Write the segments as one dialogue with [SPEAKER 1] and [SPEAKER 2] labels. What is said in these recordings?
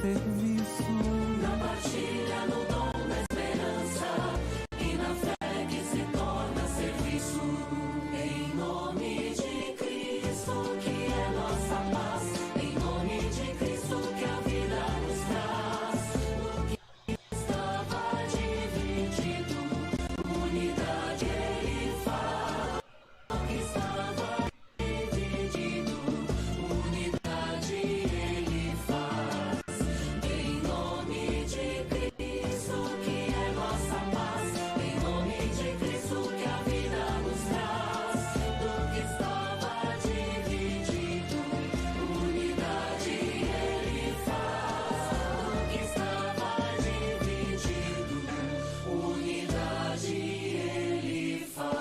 [SPEAKER 1] serviço.
[SPEAKER 2] Na partilha, no dom da esperança e na fé que se torna serviço. Em nome de Cristo, que é nossa paz. Em nome de Cristo, que a vida nos traz. No que estava dividido, unidade ele faz. No que estava dividido, unidade ele faz. Em nome de Cristo, que é nossa paz. Em nome de Cristo, que a vida nos traz. Do que estava dividido, unidade ele faz. Do que estava dividido, unidade ele faz.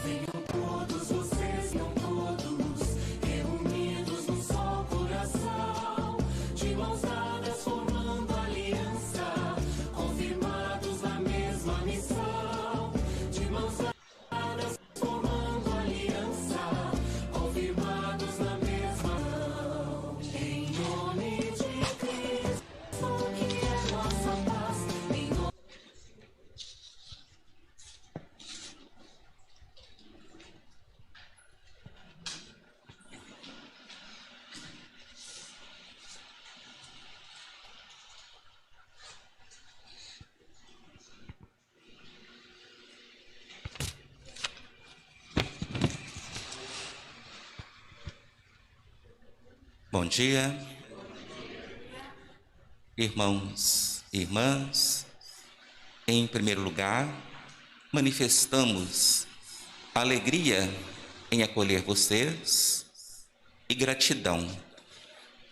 [SPEAKER 2] Venham todos vocês, venham todos, reunidos num só coração, de mãos dadas formando aliança, confirmados na mesma missão. De mãos dadas formando aliança, confirmados na mesma mão. Em nome de Cristo, que é nossa paz. Em nome
[SPEAKER 3] Bom dia, irmãos e irmãs. Em primeiro lugar, manifestamos alegria em acolher vocês e gratidão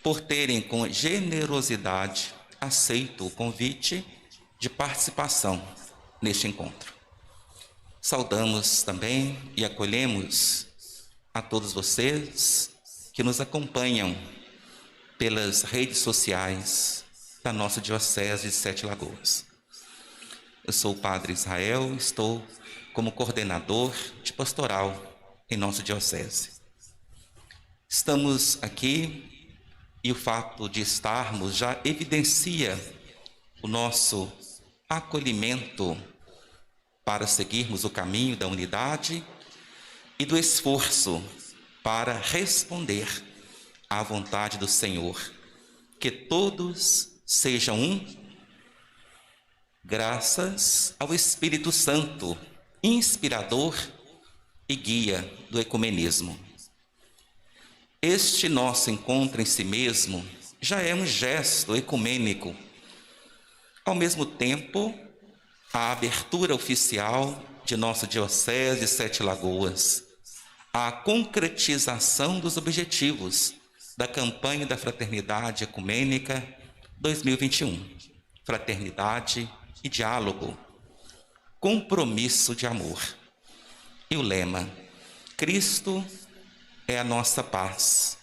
[SPEAKER 3] por terem com generosidade aceito o convite de participação neste encontro. Saudamos também e acolhemos a todos vocês que nos acompanham pelas redes sociais da nossa Diocese de Sete Lagoas. Eu sou o Padre Israel, estou como coordenador de pastoral em nossa Diocese. Estamos aqui e o fato de estarmos já evidencia o nosso acolhimento para seguirmos o caminho da unidade e do esforço para responder à vontade do Senhor, que todos sejam um, graças ao Espírito Santo, inspirador e guia do ecumenismo. Este nosso encontro em si mesmo já é um gesto ecumênico. Ao mesmo tempo, a abertura oficial de nossa Diocese de Sete Lagoas, a concretização dos objetivos da campanha da Fraternidade Ecumênica 2021. Fraternidade e diálogo, compromisso de amor. E o lema, Cristo é a nossa paz.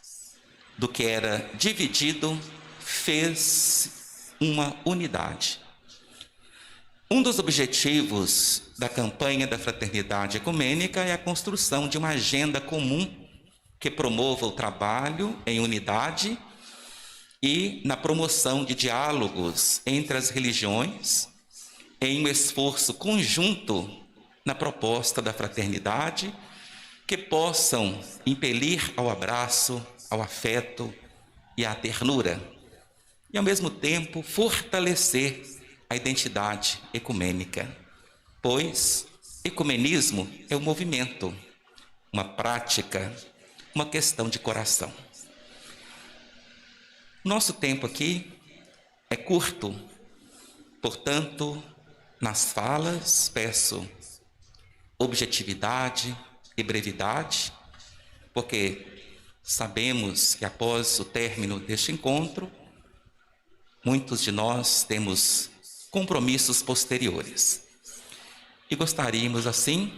[SPEAKER 3] Do que era dividido, fez uma unidade. Um dos objetivos da campanha da Fraternidade Ecumênica é a construção de uma agenda comum que promova o trabalho em unidade e na promoção de diálogos entre as religiões, em um esforço conjunto na proposta da fraternidade, que possam impelir ao abraço, ao afeto e à ternura, e ao mesmo tempo fortalecer a identidade ecumênica, pois ecumenismo é um movimento, uma prática, uma questão de coração. Nosso tempo aqui é curto, portanto, nas falas peço objetividade e brevidade, porque sabemos que após o término deste encontro, muitos de nós temos compromissos posteriores. E gostaríamos, assim,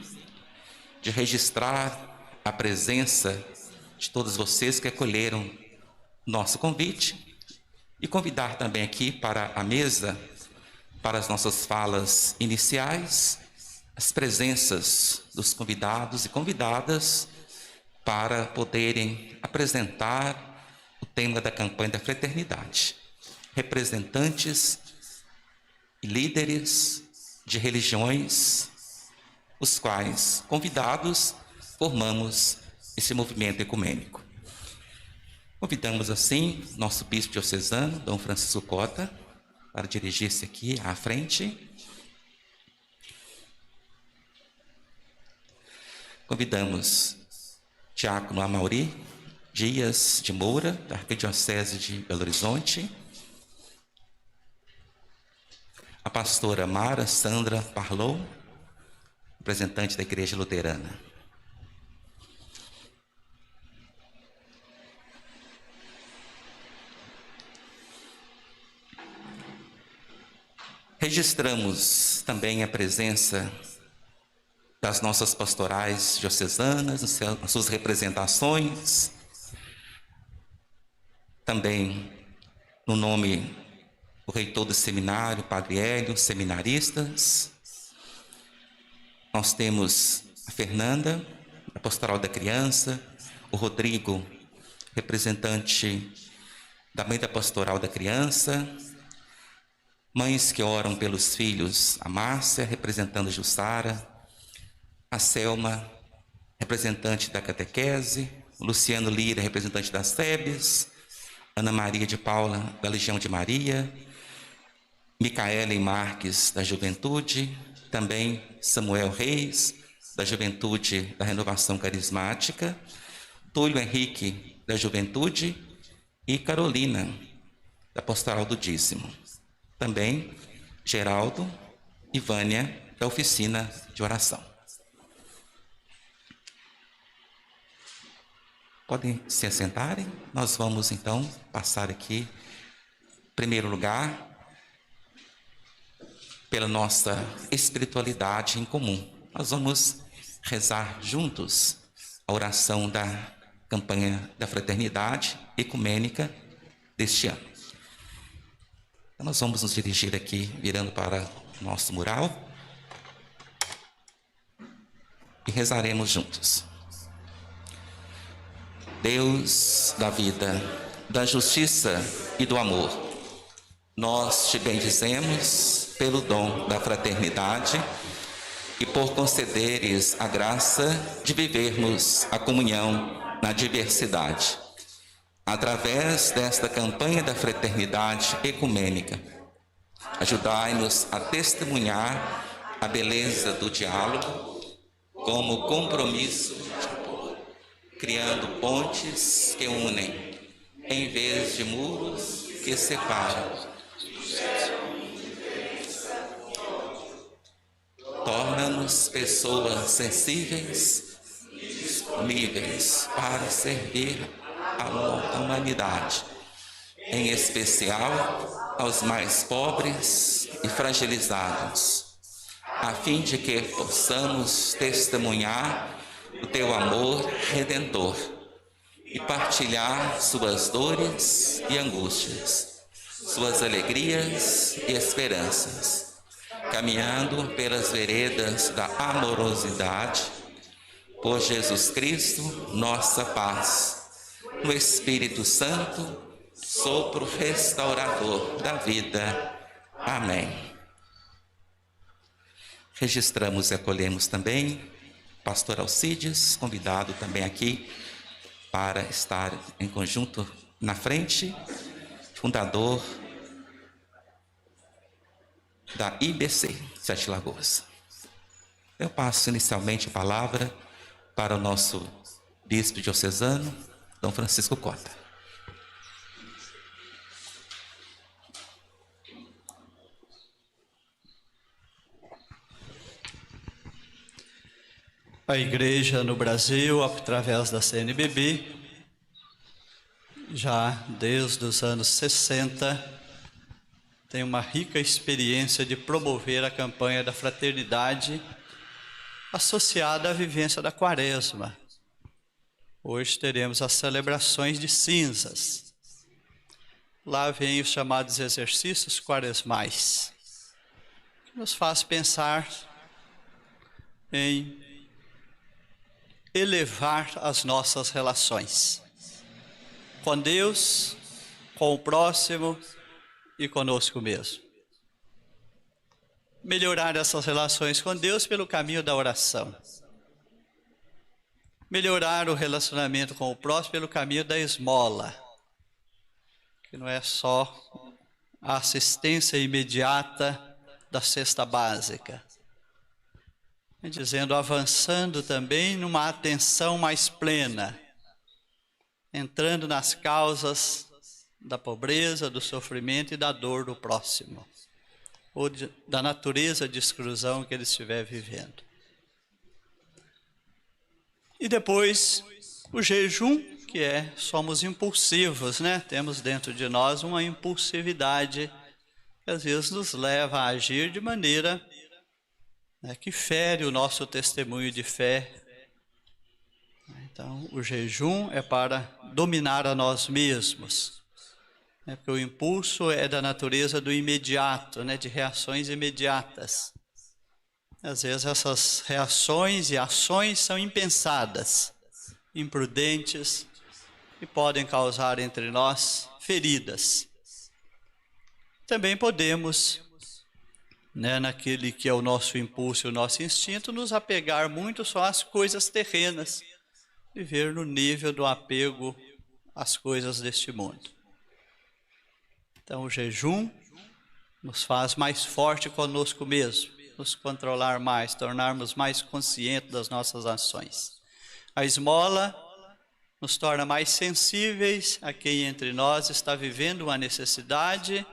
[SPEAKER 3] de registrar a presença de todos vocês que acolheram nosso convite e convidar também aqui para a mesa, para as nossas falas iniciais, as presenças dos convidados e convidadas para poderem apresentar o tema da campanha da fraternidade. Representantes e líderes de religiões, os quais, convidados, formamos esse movimento ecumênico. Convidamos, assim, nosso bispo diocesano, Dom Francisco Cota, para dirigir-se aqui à frente. Convidamos Diácono Amauri Dias de Moura, da Arquidiocese de Belo Horizonte, a pastora Mara Sandra Parlou, representante da Igreja Luterana. Registramos também a presença das nossas pastorais diocesanas, nas suas representações, também no nome do reitor do seminário, Padre Hélio, seminaristas. Nós temos a Fernanda, a pastoral da criança, o Rodrigo, representante da mãe da pastoral da criança, mães que oram pelos filhos, a Márcia, representando a Jussara, a Selma, representante da catequese, o Luciano Lira, representante das SEBs, Ana Maria de Paula, da Legião de Maria, Micaela Marques, da Juventude, também Samuel Reis, da Juventude da Renovação Carismática, Túlio Henrique, da Juventude, e Carolina, da Pastoral do Dízimo. Também Geraldo e Vânia, da Oficina de Oração. Podem se assentarem. Nós vamos, então, passar aqui, em primeiro lugar, pela nossa espiritualidade em comum. Nós vamos rezar juntos a oração da campanha da fraternidade ecumênica deste ano. Então, nós vamos nos dirigir aqui, virando para o nosso mural, e rezaremos juntos. Deus da vida, da justiça e do amor, nós te bendizemos pelo dom da fraternidade e por concederes a graça de vivermos a comunhão na diversidade. Através desta campanha da fraternidade ecumênica, ajudai-nos a testemunhar a beleza do diálogo como compromisso de amor, criando pontes que unem, em vez de muros que separam. Torna-nos pessoas sensíveis e disponíveis para servir a humanidade, em especial aos mais pobres e fragilizados, a fim de que possamos testemunhar o teu amor redentor e partilhar suas dores e angústias, suas alegrias e esperanças, caminhando pelas veredas da amorosidade, por Jesus Cristo, nossa paz, no Espírito Santo, sopro restaurador da vida. Amém. Registramos e acolhemos também pastor Alcides, convidado também aqui para estar em conjunto na frente, fundador da IBC Sete Lagoas. Eu passo inicialmente a palavra para o nosso bispo diocesano, Dom Francisco Cota.
[SPEAKER 1] A Igreja no Brasil, através da CNBB, já desde os anos 60, tem uma rica experiência de promover a campanha da fraternidade associada à vivência da Quaresma. Hoje teremos as celebrações de cinzas. Lá vem os chamados exercícios quaresmais, que nos faz pensar em elevar as nossas relações com Deus, com o próximo e conosco mesmo. Melhorar essas relações com Deus pelo caminho da oração. Melhorar o relacionamento com o próximo pelo caminho da esmola, que não é só a assistência imediata da cesta básica. Dizendo, avançando também numa atenção mais plena, entrando nas causas da pobreza, do sofrimento e da dor do próximo, ou da natureza de exclusão que ele estiver vivendo. E depois, o jejum, que somos impulsivos, né? Temos dentro de nós uma impulsividade que às vezes nos leva a agir de maneira que fere o nosso testemunho de fé. Então, o jejum é para dominar a nós mesmos, porque o impulso é da natureza do imediato, de reações imediatas. Às vezes essas reações e ações são impensadas, imprudentes e podem causar entre nós feridas. Também podemos, naquele que é o nosso impulso e o nosso instinto, nos apegar muito só às coisas terrenas, viver no nível do apego às coisas deste mundo. Então o jejum nos faz mais forte conosco mesmo, nos controlar mais, tornarmos mais conscientes das nossas ações. A esmola nos torna mais sensíveis a quem entre nós está vivendo uma necessidade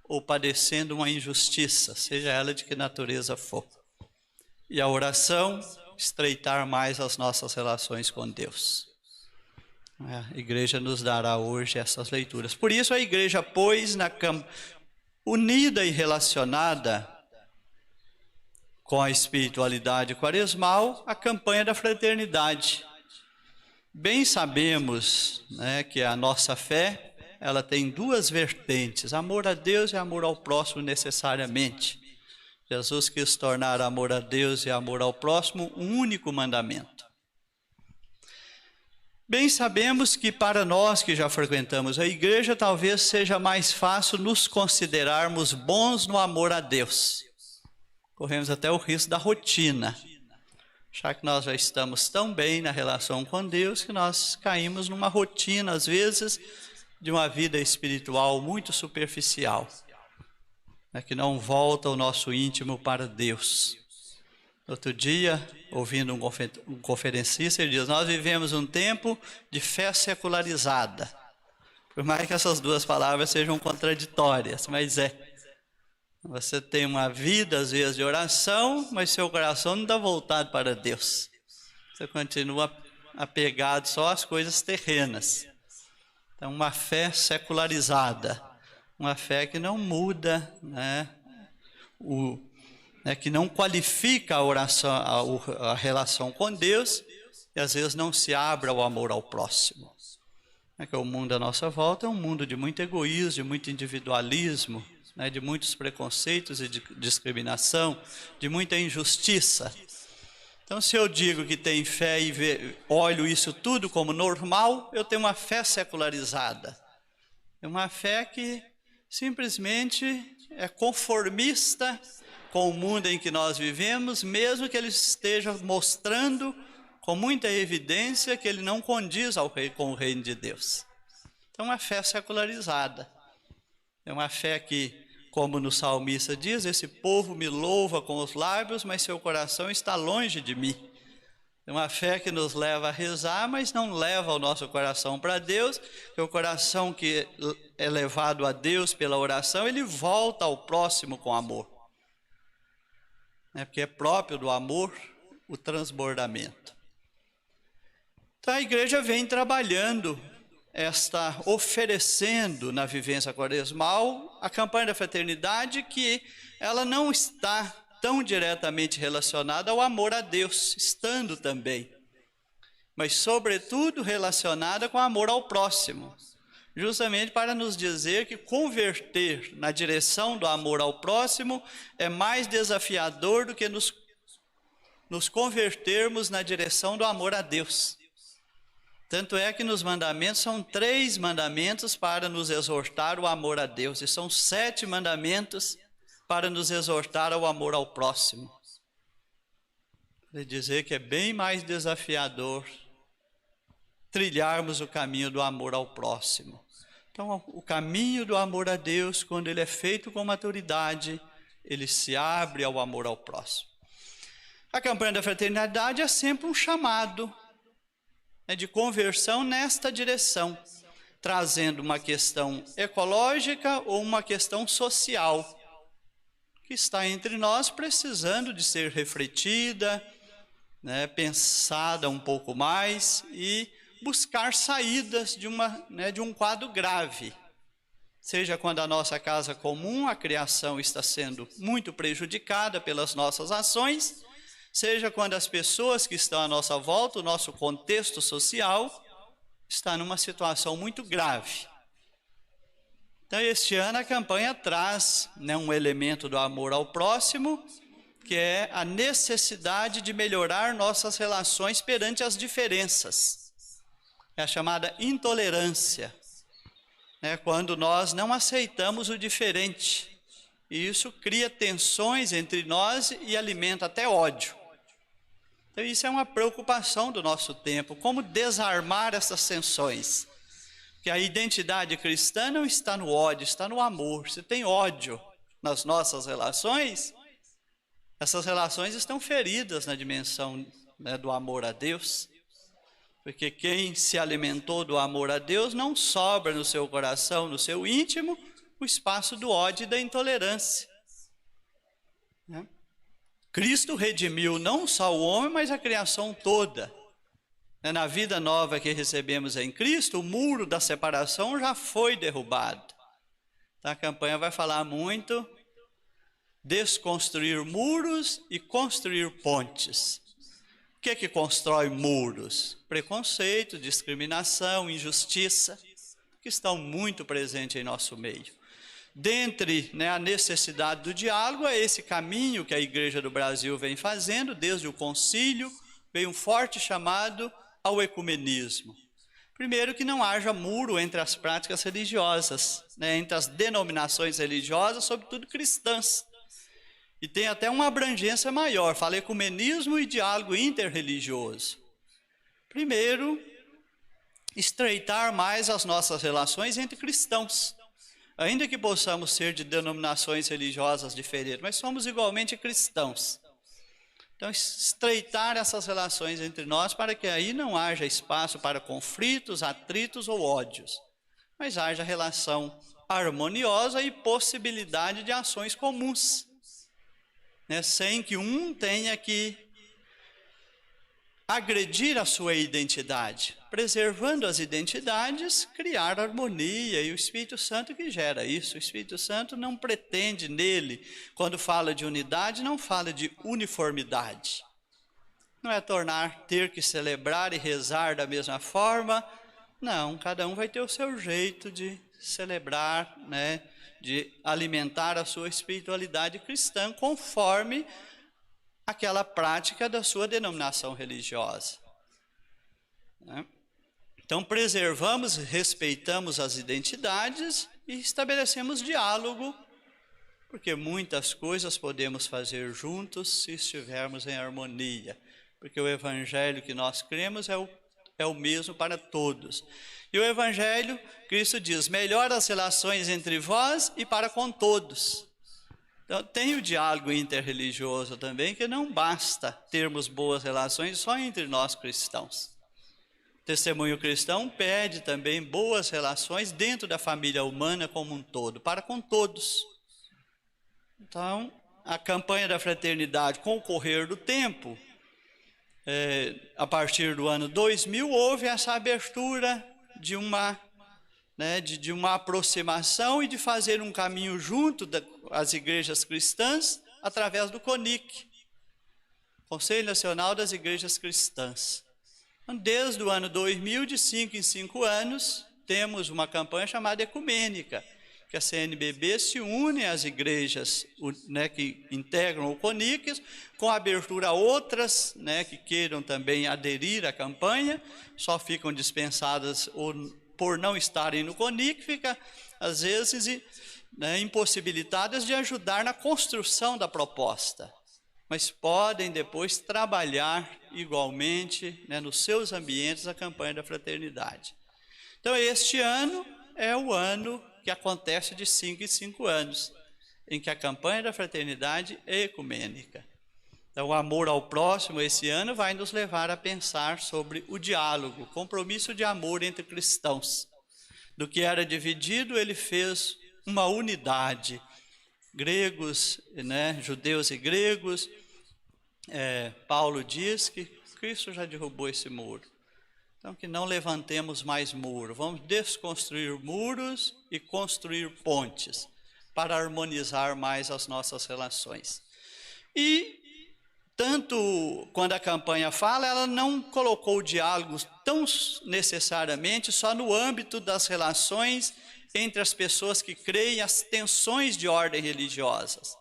[SPEAKER 1] ou padecendo uma injustiça, seja ela de que natureza for. E a oração, estreitar mais as nossas relações com Deus. A igreja nos dará hoje essas leituras. Por isso a igreja pôs unida e relacionada com a espiritualidade quaresmal, a campanha da fraternidade. Bem sabemos que a nossa fé, ela tem duas vertentes, amor a Deus e amor ao próximo necessariamente. Jesus quis tornar amor a Deus e amor ao próximo um único mandamento. Bem sabemos que para nós que já frequentamos a igreja, talvez seja mais fácil nos considerarmos bons no amor a Deus. Corremos até o risco da rotina, já que nós já estamos tão bem na relação com Deus que nós caímos numa rotina, às vezes, de uma vida espiritual muito superficial, que não volta o nosso íntimo para Deus. Outro dia, ouvindo um conferencista, ele diz, nós vivemos um tempo de fé secularizada. Por mais que essas duas palavras sejam contraditórias, mas você tem uma vida, às vezes, de oração, mas seu coração não está voltado para Deus. Você continua apegado só às coisas terrenas. Então, uma fé secularizada, uma fé que não muda, que não qualifica a oração, a relação com Deus, e às vezes não se abre ao amor ao próximo. Que o mundo à nossa volta é um mundo de muito egoísmo, de muito individualismo, de muitos preconceitos e de discriminação, de muita injustiça. Então, se eu digo que tenho fé e olho isso tudo como normal, eu tenho uma fé secularizada. É uma fé que simplesmente é conformista com o mundo em que nós vivemos, mesmo que ele esteja mostrando com muita evidência que ele não condiz com o reino de Deus. Então, uma fé secularizada. É uma fé que, como no salmista diz, esse povo me louva com os lábios, mas seu coração está longe de mim. É uma fé que nos leva a rezar, mas não leva o nosso coração para Deus, porque o coração que é levado a Deus pela oração, ele volta ao próximo com amor. Porque é próprio do amor o transbordamento. Então a igreja vem trabalhando, oferecendo na vivência quaresmal a campanha da fraternidade, que ela não está tão diretamente relacionada ao amor a Deus, estando também, mas sobretudo relacionada com o amor ao próximo, justamente para nos dizer que converter na direção do amor ao próximo é mais desafiador do que nos convertermos na direção do amor a Deus. Tanto é que nos mandamentos são 3 mandamentos para nos exortar o amor a Deus, e são 7 mandamentos para nos exortar ao amor ao próximo. Quer dizer que é bem mais desafiador trilharmos o caminho do amor ao próximo. Então, o caminho do amor a Deus, quando ele é feito com maturidade, ele se abre ao amor ao próximo. A campanha da fraternidade é sempre um chamado de conversão nesta direção, trazendo uma questão ecológica ou uma questão social, que está entre nós precisando de ser refletida, pensada um pouco mais e buscar saídas de um quadro grave. Seja quando a nossa casa comum, a criação está sendo muito prejudicada pelas nossas ações, seja quando as pessoas que estão à nossa volta, o nosso contexto social, está numa situação muito grave. Então, este ano a campanha traz um elemento do amor ao próximo, que é a necessidade de melhorar nossas relações perante as diferenças. É a chamada intolerância, quando nós não aceitamos o diferente. E isso cria tensões entre nós e alimenta até ódio. Então isso é uma preocupação do nosso tempo, como desarmar essas tensões. Porque a identidade cristã não está no ódio, está no amor. Se tem ódio nas nossas relações, essas relações estão feridas na dimensão do amor a Deus. Porque quem se alimentou do amor a Deus não sobra no seu coração, no seu íntimo, o espaço do ódio e da intolerância. Cristo redimiu não só o homem, mas a criação toda. Na vida nova que recebemos em Cristo, o muro da separação já foi derrubado. Então, a campanha vai falar muito desconstruir muros e construir pontes. O que é que constrói muros? Preconceito, discriminação, injustiça, que estão muito presentes em nosso meio. Dentre a necessidade do diálogo, é esse caminho que a Igreja do Brasil vem fazendo, desde o concílio, vem um forte chamado ao ecumenismo. Primeiro, que não haja muro entre as práticas religiosas, entre as denominações religiosas, sobretudo cristãs. E tem até uma abrangência maior, fala ecumenismo e diálogo interreligioso. Primeiro, estreitar mais as nossas relações entre cristãos. Ainda que possamos ser de denominações religiosas diferentes, mas somos igualmente cristãos. Então, estreitar essas relações entre nós para que aí não haja espaço para conflitos, atritos ou ódios, mas haja relação harmoniosa e possibilidade de ações comuns, sem que um tenha que agredir a sua identidade. Preservando as identidades, criar harmonia, e o Espírito Santo que gera isso. O Espírito Santo não pretende nele, quando fala de unidade, não fala de uniformidade. Não é ter que celebrar e rezar da mesma forma. Não, cada um vai ter o seu jeito de celebrar, de alimentar a sua espiritualidade cristã, conforme aquela prática da sua denominação religiosa. Então, preservamos, respeitamos as identidades e estabelecemos diálogo, porque muitas coisas podemos fazer juntos se estivermos em harmonia, porque o evangelho que nós cremos é o mesmo para todos. E o evangelho, Cristo diz, melhora as relações entre vós e para com todos. Então, tem o diálogo interreligioso também, que não basta termos boas relações só entre nós cristãos. O testemunho cristão pede também boas relações dentro da família humana como um todo, para com todos. Então, a campanha da fraternidade, com o correr do tempo, a partir do ano 2000, houve essa abertura de uma aproximação e de fazer um caminho junto às igrejas cristãs através do CONIC, Conselho Nacional das Igrejas Cristãs. Então, desde o ano 2000, de 5 em 5 anos, temos uma campanha chamada Ecumênica, que a CNBB se une às igrejas, né, que integram o CONIC, com abertura a outras, né, que queiram também aderir à campanha, só ficam dispensadas ou por não estarem no CONIC, fica às vezes, né, impossibilitadas de ajudar na construção da proposta, mas podem depois trabalhar igualmente, né, nos seus ambientes a campanha da fraternidade. Então este ano é o ano que acontece de 5 em 5 anos, em que a campanha da fraternidade é ecumênica. Então, o amor ao próximo esse ano vai nos levar a pensar sobre o diálogo, compromisso de amor entre cristãos. Do que era dividido, ele fez uma unidade. Gregos, né, judeus e gregos, Paulo diz que Cristo já derrubou esse muro. Então, que não levantemos mais muro, vamos desconstruir muros e construir pontes para harmonizar mais as nossas relações. E, tanto quando a campanha fala, ela não colocou o diálogo tão necessariamente só no âmbito das relações entre as pessoas que creem, as tensões de ordem religiosas.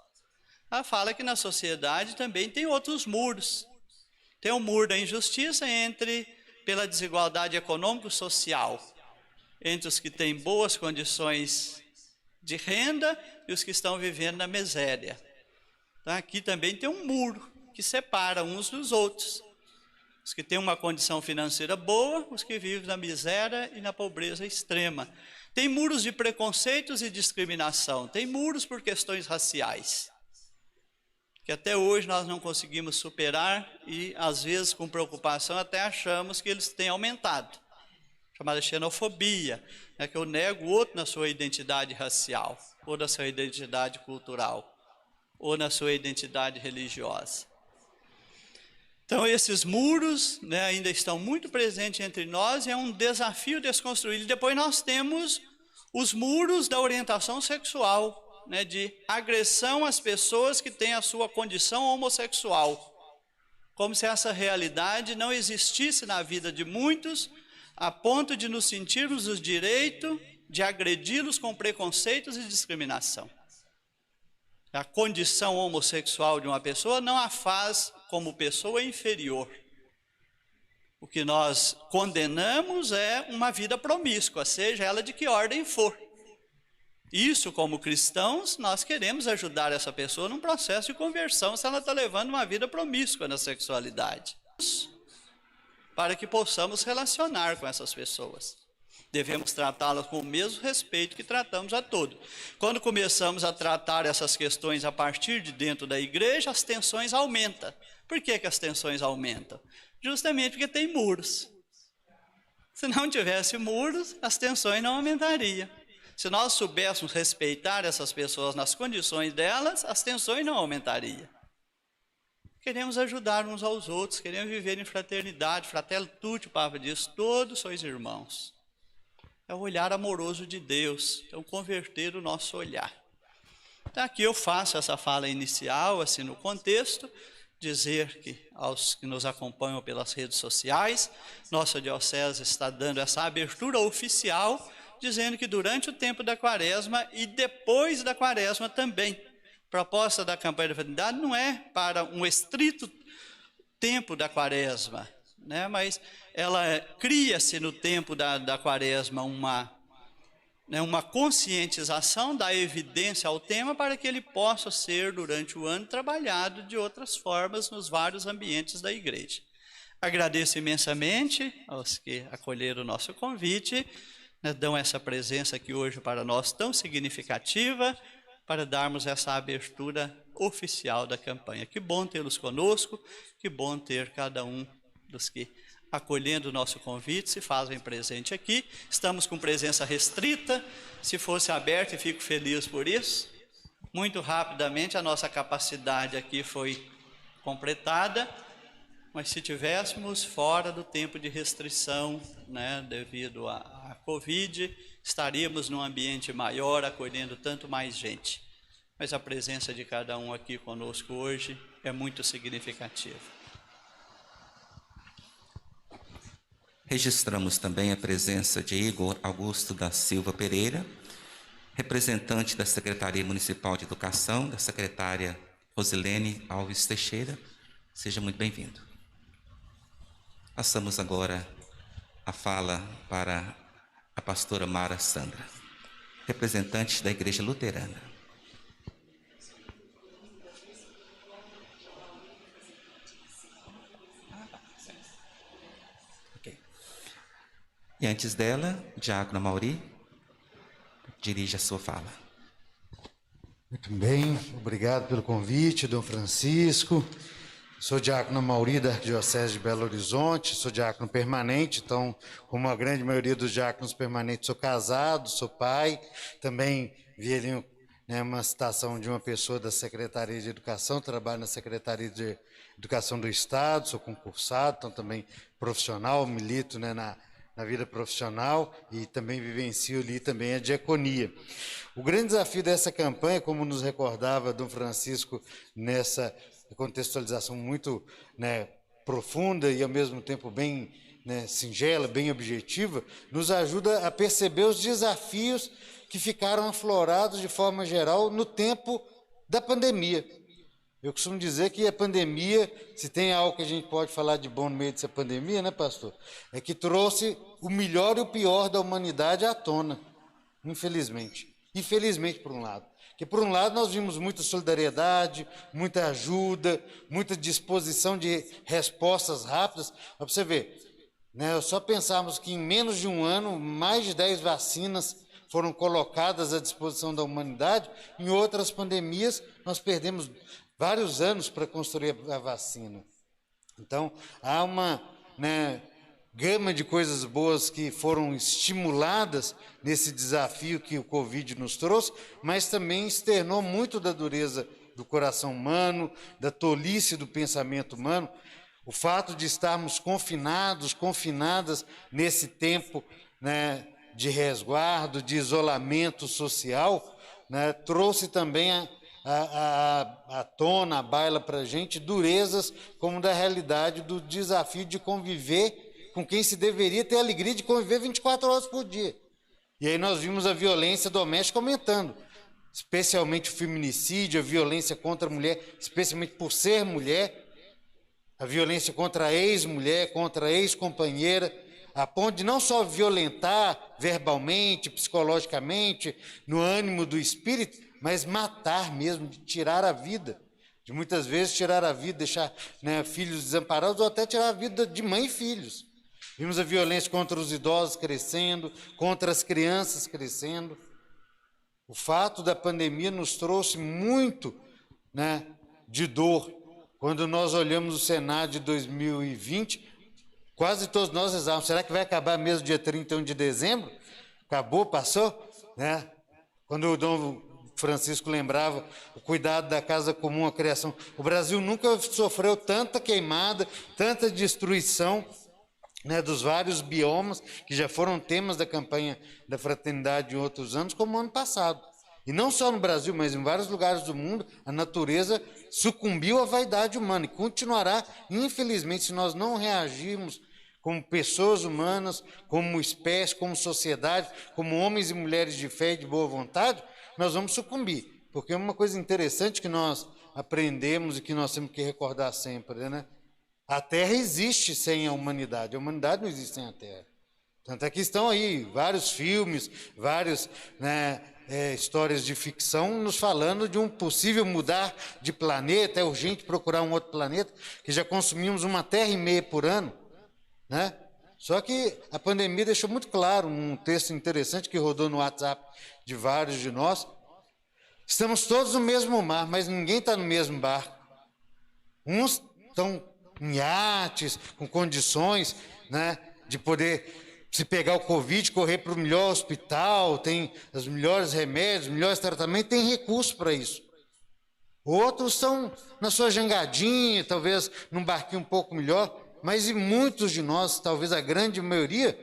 [SPEAKER 1] Ela fala que na sociedade também tem outros muros. Tem o muro da injustiça pela desigualdade econômico-social, entre os que têm boas condições de renda e os que estão vivendo na miséria. Então, aqui também tem um muro que separa uns dos outros. Os que têm uma condição financeira boa, os que vivem na miséria e na pobreza extrema. Tem muros de preconceitos e discriminação, tem muros por questões raciais, que até hoje nós não conseguimos superar e, às vezes, com preocupação, até achamos que eles têm aumentado. Chamada xenofobia, né, que eu nego o outro na sua identidade racial, ou na sua identidade cultural, ou na sua identidade religiosa. Então, esses muros, né, ainda estão muito presentes entre nós e é um desafio desconstruir. E depois nós temos os muros da orientação sexual, né, de agressão às pessoas que têm a sua condição homossexual, como se essa realidade não existisse na vida de muitos, a ponto de nos sentirmos o direito de agredi-los com preconceitos e discriminação. A condição homossexual de uma pessoa não a faz como pessoa inferior. O que nós condenamos é uma vida promíscua, seja ela de que ordem for. Isso, como cristãos, nós queremos ajudar essa pessoa num processo de conversão, se ela está levando uma vida promíscua na sexualidade, para que possamos relacionar com essas pessoas. Devemos tratá-las com o mesmo respeito que tratamos a todos. Quando começamos a tratar essas questões a partir de dentro da igreja, as tensões aumentam. Por que as tensões aumentam? Justamente porque tem muros. Se não tivesse muros, as tensões não aumentariam. Se nós soubéssemos respeitar essas pessoas nas condições delas, as tensões não aumentariam. Queremos ajudar uns aos outros, queremos viver em fraternidade, fratello tutti, o Papa diz, todos sois irmãos. É o olhar amoroso de Deus, então converter o nosso olhar. Então aqui eu faço essa fala inicial, assim no contexto, dizer que aos que nos acompanham pelas redes sociais, nossa diocese está dando essa abertura oficial, dizendo que durante o tempo da quaresma e depois da quaresma também. A proposta da campanha da fraternidade não é para um estrito tempo da quaresma, né? Mas ela cria-se no tempo da quaresma uma conscientização da evidência ao tema para que ele possa ser, durante o ano, trabalhado de outras formas nos vários ambientes da igreja. Agradeço imensamente aos que acolheram o nosso convite, né, dão essa presença aqui hoje para nós tão significativa, para darmos essa abertura oficial da campanha. Que bom tê-los conosco, que bom ter cada um dos que, acolhendo o nosso convite, se fazem presente aqui. Estamos com presença restrita, se fosse aberto, e fico feliz por isso. Muito rapidamente a nossa capacidade aqui foi completada, Mas se tivéssemos fora do tempo de restrição, né, devido à Covid, estaríamos num ambiente maior, acolhendo tanto mais gente. Mas a presença de cada um aqui conosco hoje é muito significativa.
[SPEAKER 3] Registramos também a presença de Igor Augusto da Silva Pereira, representante da Secretaria Municipal de Educação, da secretária Rosilene Alves Teixeira. Seja muito bem-vindo. Passamos agora a fala para a pastora Mara Sandra, representante da Igreja Luterana. E antes dela, Diácono Mauri, dirige a sua fala.
[SPEAKER 4] Muito bem, obrigado pelo convite, Dom Francisco. Sou diácono Mauri da Arquidiocese de Belo Horizonte, sou diácono permanente, então, como a grande maioria dos diáconos permanentes, sou casado, sou pai. Também vi ali, né, uma citação de uma pessoa da Secretaria de Educação, trabalho na Secretaria de Educação do Estado, sou concursado, então também profissional, milito, né, na vida profissional e também vivencio ali também a diaconia. O grande desafio dessa campanha, como nos recordava Dom Francisco nessa contextualização muito, né, profunda e ao mesmo tempo bem, né, singela, bem objetiva, nos ajuda a perceber os desafios que ficaram aflorados de forma geral no tempo da pandemia. Eu costumo dizer que a pandemia, se tem algo que a gente pode falar de bom no meio dessa pandemia, né, pastor? É que trouxe o melhor e o pior da humanidade à tona, infelizmente. Infelizmente, por um lado. Porque, por um lado, nós vimos muita solidariedade, muita ajuda, muita disposição de respostas rápidas. Para você ver, né, só pensarmos que em menos de um ano, mais de 10 vacinas foram colocadas à disposição da humanidade. Em outras pandemias, nós perdemos vários anos para construir a vacina. Então, há uma, né, gama de coisas boas que foram estimuladas nesse desafio que o Covid nos trouxe, mas também externou muito da dureza do coração humano, da tolice do pensamento humano. O fato de estarmos confinadas nesse tempo, né, de resguardo, de isolamento social, né, trouxe também à tona, à baila para a gente, durezas como da realidade do desafio de conviver com quem se deveria ter a alegria de conviver 24 horas por dia. E aí nós vimos a violência doméstica aumentando, especialmente o feminicídio, a violência contra a mulher, especialmente por ser mulher, a violência contra a ex-mulher, contra a ex-companheira, a ponto de não só violentar verbalmente, psicologicamente, no ânimo do espírito, mas matar mesmo, de tirar a vida. De muitas vezes tirar a vida, deixar, né, filhos desamparados, ou até tirar a vida de mãe e filhos. Vimos a violência contra os idosos crescendo, contra as crianças crescendo. O fato da pandemia nos trouxe muito, né, de dor. Quando nós olhamos o cenário de 2020, quase todos nós rezávamos, será que vai acabar mesmo dia 31 de dezembro? Acabou, passou? Né? Quando o Dom Francisco lembrava o cuidado da casa comum, a criação. O Brasil nunca sofreu tanta queimada, tanta destruição, né, dos vários biomas, que já foram temas da campanha da fraternidade em outros anos, como o ano passado. E não só no Brasil, mas em vários lugares do mundo, a natureza sucumbiu à vaidade humana e continuará, infelizmente, se nós não reagirmos como pessoas humanas, como espécie, como sociedade, como homens e mulheres de fé e de boa vontade, nós vamos sucumbir. Porque é uma coisa interessante que nós aprendemos e que nós temos que recordar sempre, né? A Terra existe sem a humanidade não existe sem a Terra. Tanto é que estão aí vários filmes, várias, né, histórias de ficção nos falando de um possível mudar de planeta, é urgente procurar um outro planeta, que já consumimos 1,5 Terra por ano, né? Só que a pandemia deixou muito claro, um texto interessante que rodou no WhatsApp de vários de nós, estamos todos no mesmo mar, mas ninguém está no mesmo barco. Uns estão em iates, com condições, né, de poder, se pegar o Covid, correr para o melhor hospital, tem os melhores remédios, os melhores tratamentos, tem recurso para isso. Outros estão na sua jangadinha, talvez num barquinho um pouco melhor, mas e muitos de nós, talvez a grande maioria,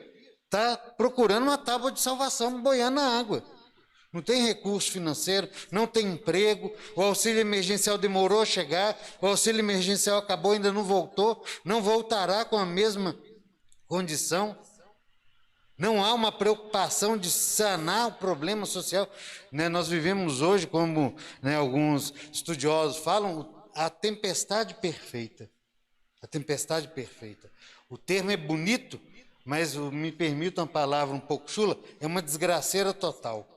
[SPEAKER 4] está procurando uma tábua de salvação, boiando na água. Não tem recurso financeiro, não tem emprego, o auxílio emergencial demorou a chegar, o auxílio emergencial acabou, ainda não voltou, não voltará com a mesma condição. Não há uma preocupação de sanar o problema social. Nós vivemos hoje, como alguns estudiosos falam, a tempestade perfeita. A tempestade perfeita. O termo é bonito, mas me permita uma palavra um pouco chula, é uma desgraceira total.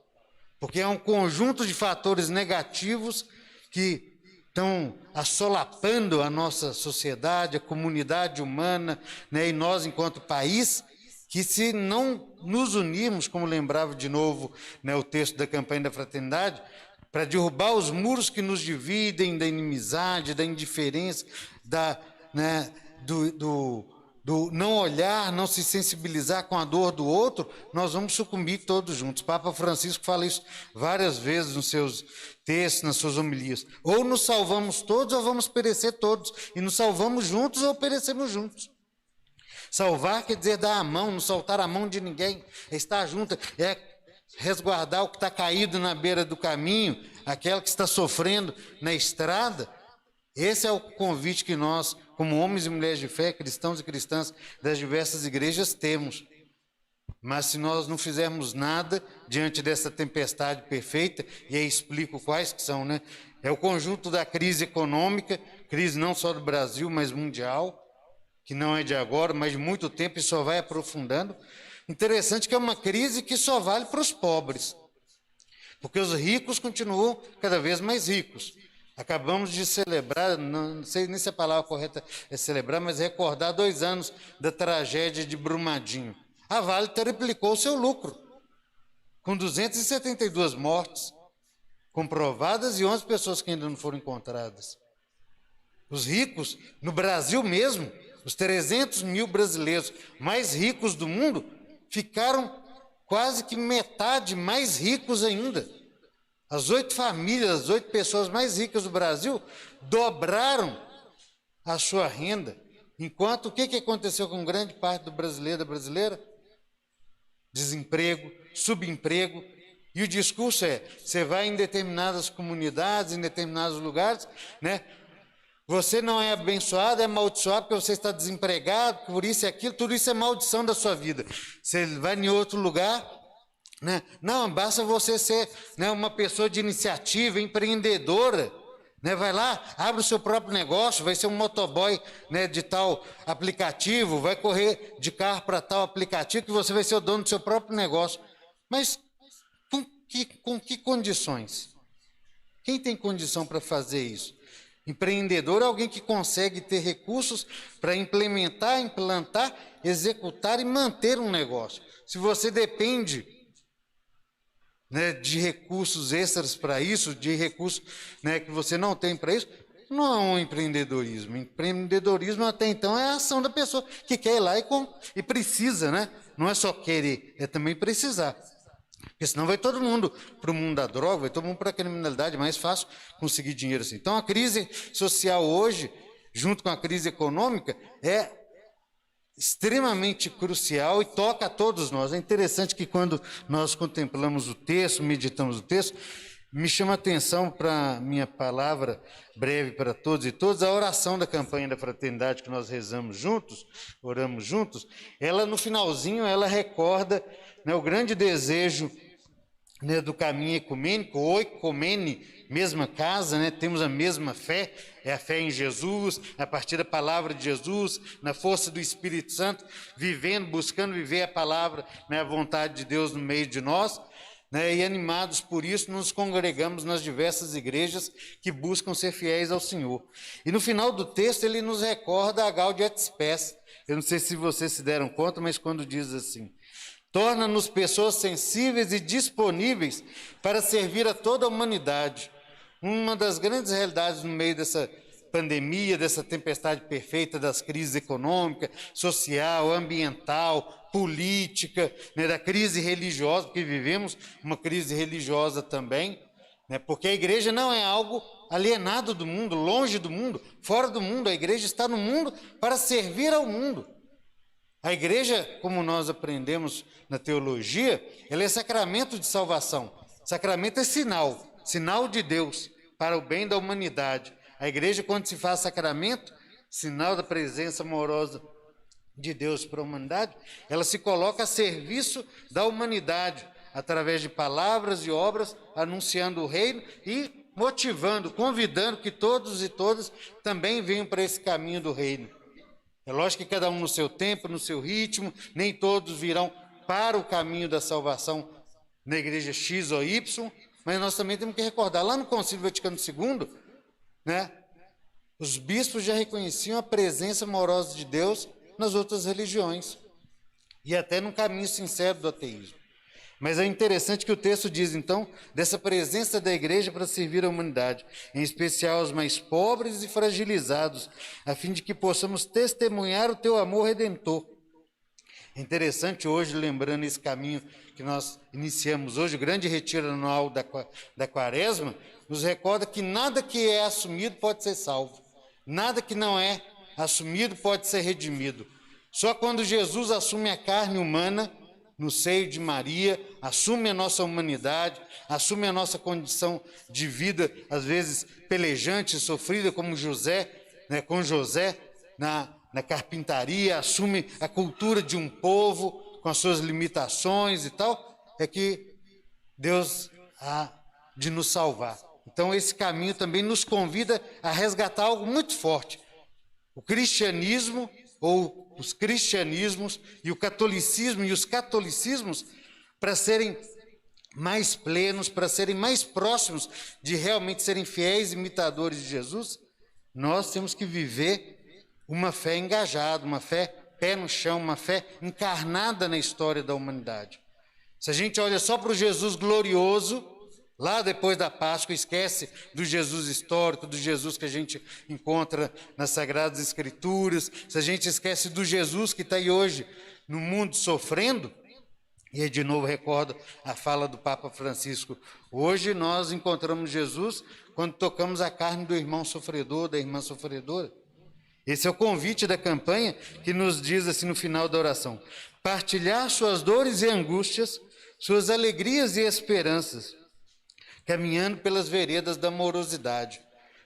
[SPEAKER 4] Porque é um conjunto de fatores negativos que estão assolapando a nossa sociedade, a comunidade humana, e nós, enquanto país, que se não nos unirmos, como lembrava de novo o texto da campanha da fraternidade, para derrubar os muros que nos dividem da inimizade, da indiferença, do não olhar, não se sensibilizar com a dor do outro, nós vamos sucumbir todos juntos. O Papa Francisco fala isso várias vezes nos seus textos, nas suas homilias. Ou nos salvamos todos ou vamos perecer todos. E nos salvamos juntos ou perecemos juntos. Salvar quer dizer dar a mão, não soltar a mão de ninguém, é estar junto, é resguardar o que está caído na beira do caminho, aquela que está sofrendo na estrada. Esse é o convite que nós, como homens e mulheres de fé, cristãos e cristãs das diversas igrejas, temos. Mas se nós não fizermos nada diante dessa tempestade perfeita, e aí explico quais que são, é o conjunto da crise econômica, crise não só do Brasil, mas mundial, que não é de agora, mas de muito tempo e só vai aprofundando. Interessante que é uma crise que só vale para os pobres, porque os ricos continuam cada vez mais ricos. Acabamos de celebrar, não sei nem se a palavra correta é celebrar, mas recordar 2 anos da tragédia de Brumadinho. A Vale triplicou o seu lucro, com 272 mortes comprovadas e 11 pessoas que ainda não foram encontradas. Os ricos, no Brasil mesmo, os 300 mil brasileiros mais ricos do mundo, ficaram quase que metade mais ricos ainda. As 8 famílias, as 8 pessoas mais ricas do Brasil dobraram a sua renda. Enquanto o que aconteceu com grande parte do brasileiro e da brasileira? Desemprego, subemprego. E o discurso é, você vai em determinadas comunidades, em determinados lugares, você não é abençoado, é amaldiçoado porque você está desempregado, por isso e aquilo, tudo isso é maldição da sua vida. Você vai em outro lugar, não, basta você ser uma pessoa de iniciativa, empreendedora, vai lá, abre o seu próprio negócio, vai ser um motoboy de tal aplicativo, vai correr de carro para tal aplicativo, que você vai ser o dono do seu próprio negócio. Mas com que condições? Quem tem condição para fazer isso? Empreendedor é alguém que consegue ter recursos para implementar, implantar, executar e manter um negócio. Se você depende de recursos extras para isso, de recursos que você não tem para isso, não é um empreendedorismo. Empreendedorismo até então é a ação da pessoa que quer ir lá e precisa, não é só querer, é também precisar. Porque senão vai todo mundo para o mundo da droga, vai todo mundo para a criminalidade, é mais fácil conseguir dinheiro assim. Então a crise social hoje, junto com a crise econômica, é extremamente crucial e toca a todos nós. É interessante que quando nós contemplamos o texto, meditamos o texto, me chama a atenção para minha palavra breve para todos e todas, a oração da campanha da fraternidade que nós rezamos juntos, oramos juntos, ela no finalzinho, ela recorda o grande desejo do caminho ecumênico, oikomene, mesma casa, temos a mesma fé, é a fé em Jesus, a partir da palavra de Jesus, na força do Espírito Santo, vivendo, buscando viver a palavra, a vontade de Deus no meio de nós, e animados por isso, nos congregamos nas diversas igrejas que buscam ser fiéis ao Senhor. E no final do texto, ele nos recorda a Gaudium et Spes. Eu não sei se vocês se deram conta, mas quando diz assim, torna-nos pessoas sensíveis e disponíveis para servir a toda a humanidade. Uma das grandes realidades no meio dessa pandemia, dessa tempestade perfeita, das crises econômica, social, ambiental, política, da crise religiosa, porque vivemos uma crise religiosa também, porque a igreja não é algo alienado do mundo, longe do mundo, fora do mundo. A igreja está no mundo para servir ao mundo. A igreja, como nós aprendemos na teologia, ela é sacramento de salvação. Sacramento é sinal de Deus para o bem da humanidade. A igreja, quando se faz sacramento, sinal da presença amorosa de Deus para a humanidade, ela se coloca a serviço da humanidade, através de palavras e obras, anunciando o reino e motivando, convidando que todos e todas também venham para esse caminho do reino. É lógico que cada um no seu tempo, no seu ritmo, nem todos virão para o caminho da salvação na igreja X ou Y, mas nós também temos que recordar, lá no Concílio Vaticano II, né, os bispos já reconheciam a presença amorosa de Deus nas outras religiões, e até no caminho sincero do ateísmo. Mas é interessante que o texto diz, então, dessa presença da igreja para servir a humanidade, em especial aos mais pobres e fragilizados, a fim de que possamos testemunhar o teu amor redentor. É interessante hoje, lembrando esse caminho que nós iniciamos hoje, o grande retiro anual da Quaresma, nos recorda que nada que é assumido pode ser salvo. Nada que não é assumido pode ser redimido. Só quando Jesus assume a carne humana, no seio de Maria, assume a nossa humanidade, assume a nossa condição de vida, às vezes pelejante, sofrida, como José, né, com José na carpintaria, assume a cultura de um povo, com as suas limitações e tal, é que Deus há de nos salvar. Então esse caminho também nos convida a resgatar algo muito forte. O cristianismo, ou os cristianismos e o catolicismo e os catolicismos, para serem mais plenos, para serem mais próximos de realmente serem fiéis imitadores de Jesus, nós temos que viver uma fé engajada, uma fé pé no chão, uma fé encarnada na história da humanidade. Se a gente olha só para o Jesus glorioso, lá depois da Páscoa, esquece do Jesus histórico, do Jesus que a gente encontra nas Sagradas Escrituras, se a gente esquece do Jesus que está aí hoje no mundo sofrendo, e aí de novo recordo a fala do Papa Francisco, hoje nós encontramos Jesus quando tocamos a carne do irmão sofredor, da irmã sofredora. Esse é o convite da campanha que nos diz assim no final da oração: partilhar suas dores e angústias, suas alegrias e esperanças, caminhando pelas veredas da amorosidade.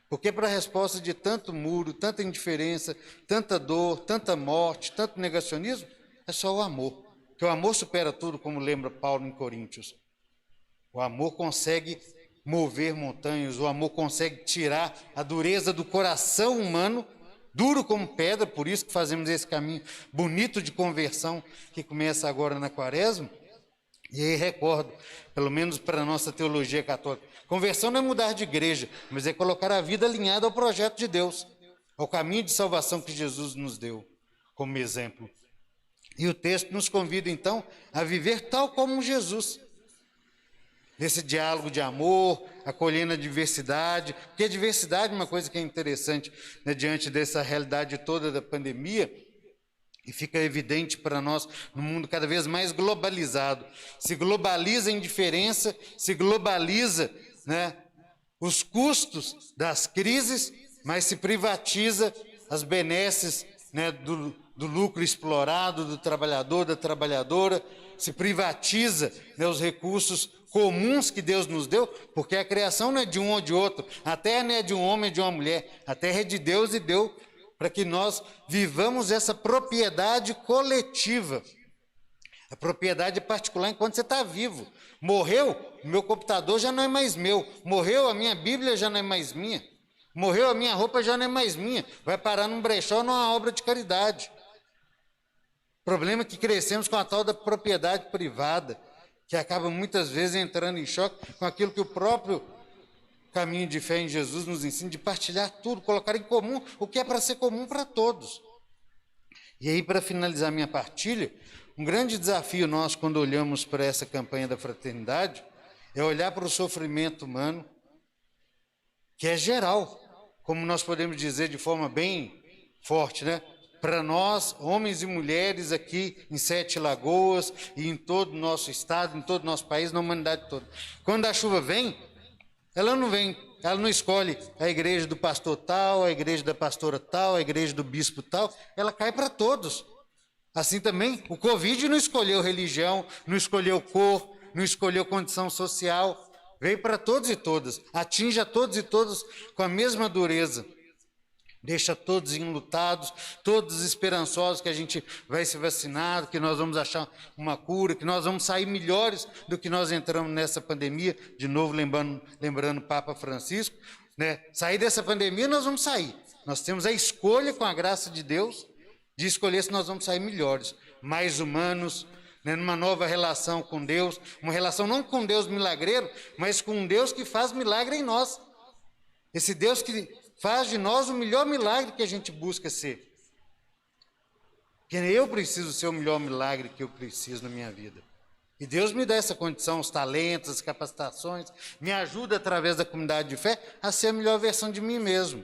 [SPEAKER 4] Porque para a resposta de tanto muro, tanta indiferença, tanta dor, tanta morte, tanto negacionismo, é só o amor. Porque o amor supera tudo, como lembra Paulo em Coríntios. O amor consegue mover montanhas, o amor consegue tirar a dureza do coração humano, duro como pedra, por isso que fazemos esse caminho bonito de conversão que começa agora na Quaresma. E aí recordo, pelo menos para a nossa teologia católica, conversão não é mudar de igreja, mas é colocar a vida alinhada ao projeto de Deus, ao caminho de salvação que Jesus nos deu como exemplo. E o texto nos convida então a viver tal como Jesus, nesse diálogo de amor, acolhendo a diversidade, porque a diversidade é uma coisa que é interessante, né, diante dessa realidade toda da pandemia. E fica evidente para nós, no mundo cada vez mais globalizado. Se globaliza a indiferença, se globaliza, né, os custos das crises, mas se privatiza as benesses, né, do lucro explorado, do trabalhador, da trabalhadora, se privatiza, né, os recursos comuns que Deus nos deu, porque a criação não é de um ou de outro, a terra não é de um homem ou de uma mulher, a terra é de Deus e deu para que nós vivamos essa propriedade coletiva. A propriedade particular enquanto você está vivo. Morreu, o meu computador já não é mais meu. Morreu, a minha Bíblia já não é mais minha. Morreu, a minha roupa já não é mais minha. Vai parar num brechó, numa obra de caridade. O problema é que crescemos com a tal da propriedade privada, que acaba muitas vezes entrando em choque com aquilo que o próprio caminho de fé em Jesus nos ensina, de partilhar tudo, colocar em comum o que é para ser comum para todos. E aí, para finalizar minha partilha, um grande desafio nosso quando olhamos para essa campanha da fraternidade é olhar para o sofrimento humano, que é geral, como nós podemos dizer de forma bem forte, né? Para nós, homens e mulheres aqui em Sete Lagoas e em todo o nosso estado, em todo o nosso país, na humanidade toda. Quando a chuva vem, ela não vem ela não escolhe a igreja do pastor tal, a igreja da pastora tal, a igreja do bispo tal, ela cai para todos. Assim também, o Covid não escolheu religião, não escolheu cor, não escolheu condição social, veio para todos e todas, atinge a todos e todas com a mesma dureza. Deixa todos enlutados, todos esperançosos que a gente vai se vacinar, que nós vamos achar uma cura, que nós vamos sair melhores do que nós entramos nessa pandemia. De novo, lembrando o Papa Francisco, né? Sair dessa pandemia, nós vamos sair. Nós temos a escolha, com a graça de Deus, de escolher se nós vamos sair melhores, mais humanos, né? Numa nova relação com Deus, uma relação não com Deus milagreiro, mas com um Deus que faz milagre em nós. Esse Deus que faz de nós o melhor milagre que a gente busca ser. Porque eu preciso ser o melhor milagre que eu preciso na minha vida. E Deus me dá essa condição, os talentos, as capacitações, me ajuda através da comunidade de fé a ser a melhor versão de mim mesmo.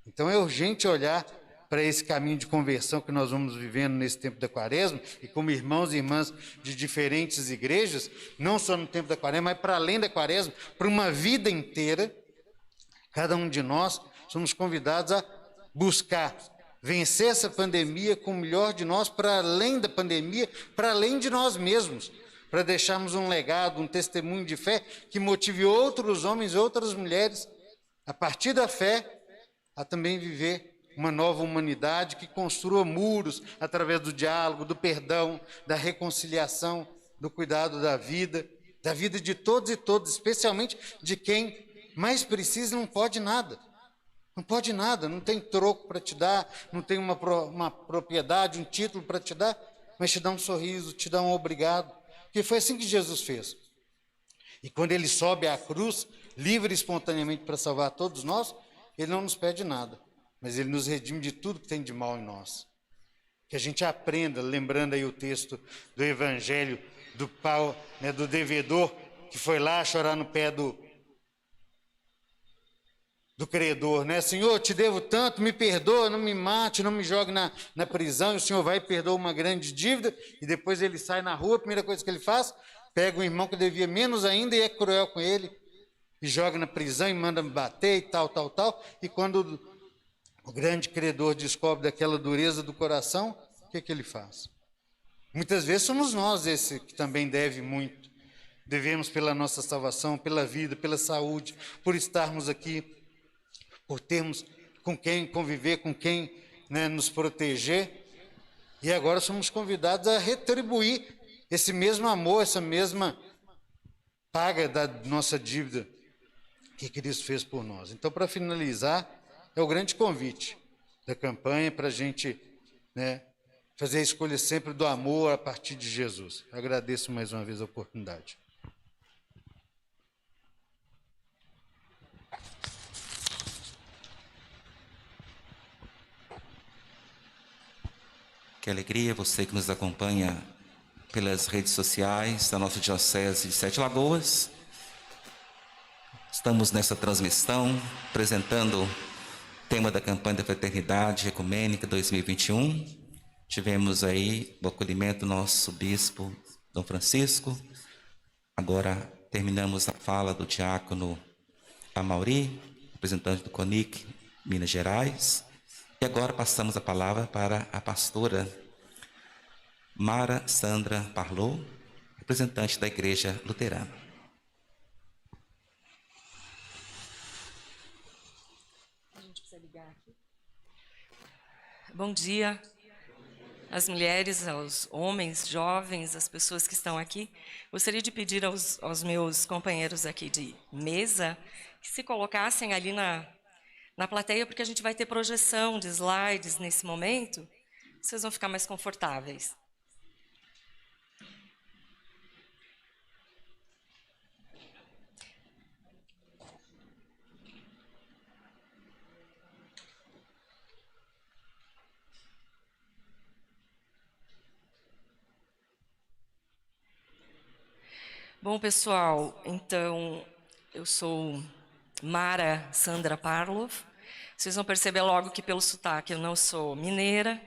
[SPEAKER 4] Então é urgente olhar para esse caminho de conversão que nós vamos vivendo nesse tempo da Quaresma, e como irmãos e irmãs de diferentes igrejas, não só no tempo da Quaresma, mas para além da Quaresma, para uma vida inteira. Cada um de nós somos convidados a buscar vencer essa pandemia com o melhor de nós, para além da pandemia, para além de nós mesmos, para deixarmos um legado, um testemunho de fé que motive outros homens e outras mulheres, a partir da fé, a também viver uma nova humanidade que construa muros através do diálogo, do perdão, da reconciliação, do cuidado da vida de todos e todas, especialmente de quem mais precisa, não pode nada. Não pode nada, não tem troco para te dar, não tem uma propriedade, um título para te dar, mas te dá um sorriso, te dá um obrigado. Porque foi assim que Jesus fez. E quando ele sobe à cruz, livre e espontaneamente para salvar todos nós, ele não nos pede nada, mas ele nos redime de tudo que tem de mal em nós. Que a gente aprenda, lembrando aí o texto do Evangelho do Paulo, né, do devedor, que foi lá chorar no pé do credor, né? Senhor, te devo tanto, me perdoa, não me mate, não me jogue na prisão. E o Senhor vai e perdoa uma grande dívida, e depois ele sai na rua, a primeira coisa que ele faz, pega um irmão que devia menos ainda e é cruel com ele, e joga na prisão e manda bater e tal. E quando o grande credor descobre daquela dureza do coração, o que ele faz? Muitas vezes somos nós esse que também deve muito. Devemos pela nossa salvação, pela vida, pela saúde, por estarmos aqui, por termos com quem conviver, com quem, né, nos proteger. E agora somos convidados a retribuir esse mesmo amor, essa mesma paga da nossa dívida que Cristo fez por nós. Então, para finalizar, é o grande convite da campanha para a gente, né, fazer a escolha sempre do amor a partir de Jesus. Eu agradeço mais uma vez a oportunidade.
[SPEAKER 3] Que alegria você que nos acompanha pelas redes sociais da nossa Diocese de Sete Lagoas. Estamos nessa transmissão apresentando o tema da campanha da Fraternidade Ecumênica 2021. Tivemos aí o acolhimento do nosso bispo, Dom Francisco. Agora terminamos a fala do diácono Amauri, representante do CONIC, Minas Gerais. E agora passamos a palavra para a pastora Mara Sandra Parlot, representante da Igreja Luterana.
[SPEAKER 5] A gente precisa ligar aqui. Bom dia às mulheres, aos homens, jovens, às pessoas que estão aqui. Gostaria de pedir aos meus companheiros aqui de mesa que se colocassem ali na plateia, porque a gente vai ter projeção de slides nesse momento, vocês vão ficar mais confortáveis. Bom, pessoal, então, eu sou Mara Sandra Parlov. Vocês vão perceber logo que pelo sotaque eu não sou mineira,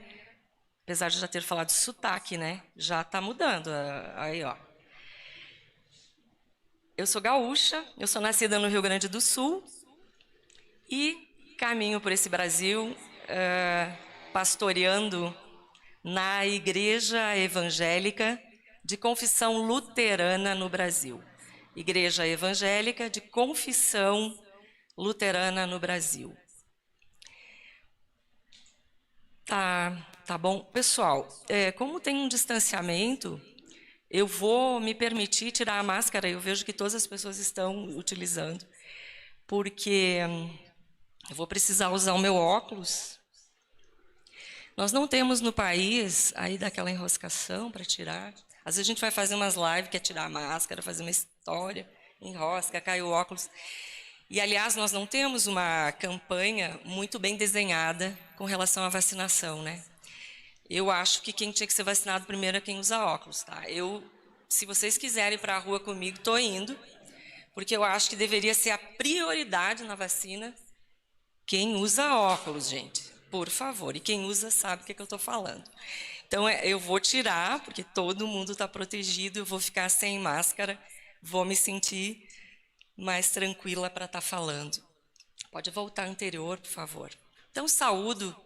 [SPEAKER 5] apesar de já ter falado de sotaque, né? Já está mudando, aí, ó. eu sou gaúcha, eu sou nascida no Rio Grande do Sul e caminho por esse Brasil pastoreando na Igreja Evangélica de Confissão Luterana no Brasil. Igreja Evangélica de Confissão Luterana no Brasil. Tá bom. Pessoal, como tem um distanciamento, eu vou me permitir tirar a máscara. Eu vejo que todas as pessoas estão utilizando, porque eu vou precisar usar o meu óculos. Nós não temos no país aí daquela enroscação para tirar. Às vezes a gente vai fazer umas lives, quer tirar a máscara, fazer uma história, enrosca, cai o óculos. E, aliás, nós não temos uma campanha muito bem desenhada com relação à vacinação, né? Eu acho que quem tinha que ser vacinado primeiro é quem usa óculos, tá? Se vocês quiserem ir para a rua comigo, estou indo, porque eu acho que deveria ser a prioridade na vacina quem usa óculos, gente, por favor. E quem usa sabe o que eu estou falando. Então, eu vou tirar, porque todo mundo está protegido, eu vou ficar sem máscara, vou me sentir mais tranquila para estar falando. Pode voltar anterior, por favor. Então, saúdo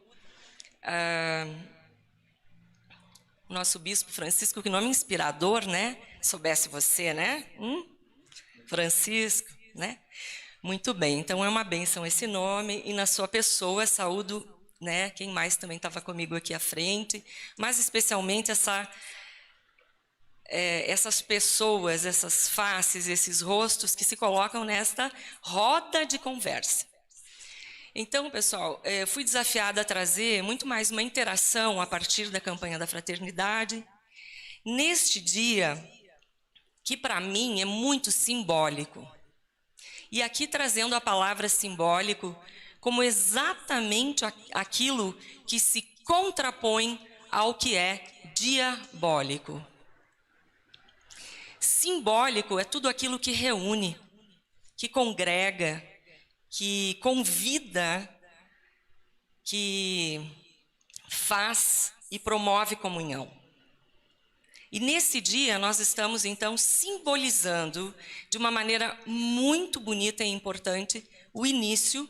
[SPEAKER 5] o nosso bispo Francisco, que nome inspirador, né? Soubesse você, né? Francisco, né? Muito bem, então é uma bênção esse nome, e na sua pessoa, saúdo, né, quem mais também estava comigo aqui à frente, mas especialmente essas pessoas, essas faces, esses rostos que se colocam nesta roda de conversa. Então, pessoal, fui desafiada a trazer muito mais uma interação a partir da campanha da fraternidade, neste dia que, para mim, é muito simbólico. E aqui trazendo a palavra simbólico como exatamente aquilo que se contrapõe ao que é diabólico. Simbólico é tudo aquilo que reúne, que congrega, que convida, que faz e promove comunhão. E nesse dia nós estamos então simbolizando de uma maneira muito bonita e importante o início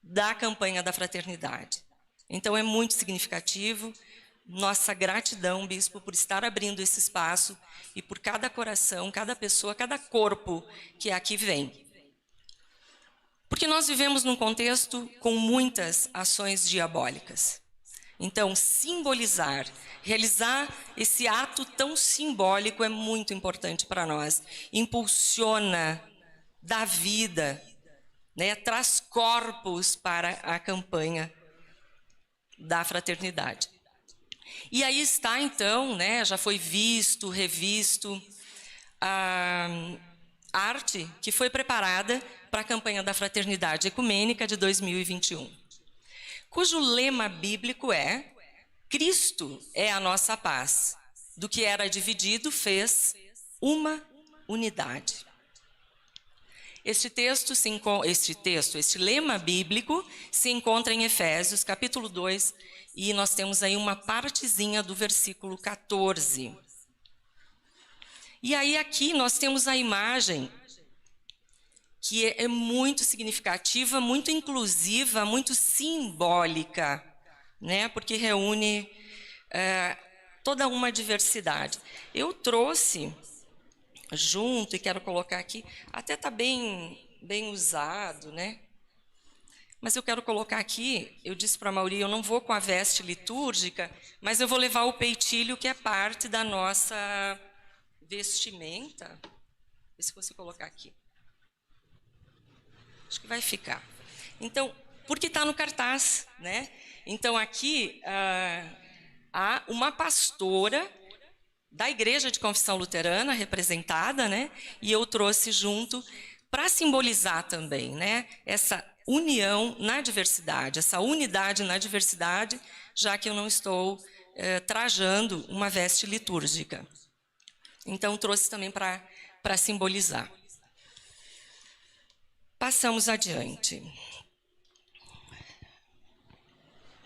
[SPEAKER 5] da campanha da fraternidade. Então é muito significativo. Nossa gratidão, bispo, por estar abrindo esse espaço e por cada coração, cada pessoa, cada corpo que aqui vem. Porque nós vivemos num contexto com muitas ações diabólicas. Então, simbolizar, realizar esse ato tão simbólico é muito importante para nós. Impulsiona, dá vida, né, traz corpos para a campanha da fraternidade. E aí está, então, né, já foi visto, revisto, a arte que foi preparada para a campanha da Fraternidade Ecumênica de 2021, cujo lema bíblico é: Cristo é a nossa paz, do que era dividido fez uma unidade. Este lema bíblico se encontra em Efésios, capítulo 2, e nós temos aí uma partezinha do versículo 14. E aí aqui nós temos a imagem que é muito significativa, muito inclusiva, muito simbólica, né? Porque reúne toda uma diversidade. Eu trouxe junto, e quero colocar aqui, até está bem usado, né? Mas eu quero colocar aqui, eu disse para a Mauri, eu não vou com a veste litúrgica, mas eu vou levar o peitilho, que é parte da nossa vestimenta. Vê se você colocar aqui. Acho que vai ficar. Então, porque está no cartaz, né? Então, aqui há uma pastora da Igreja de Confissão Luterana representada, né? E eu trouxe junto para simbolizar também, né, essa união na diversidade, essa unidade na diversidade, já que eu não estou trajando uma veste litúrgica. Então, trouxe também para simbolizar. Passamos adiante.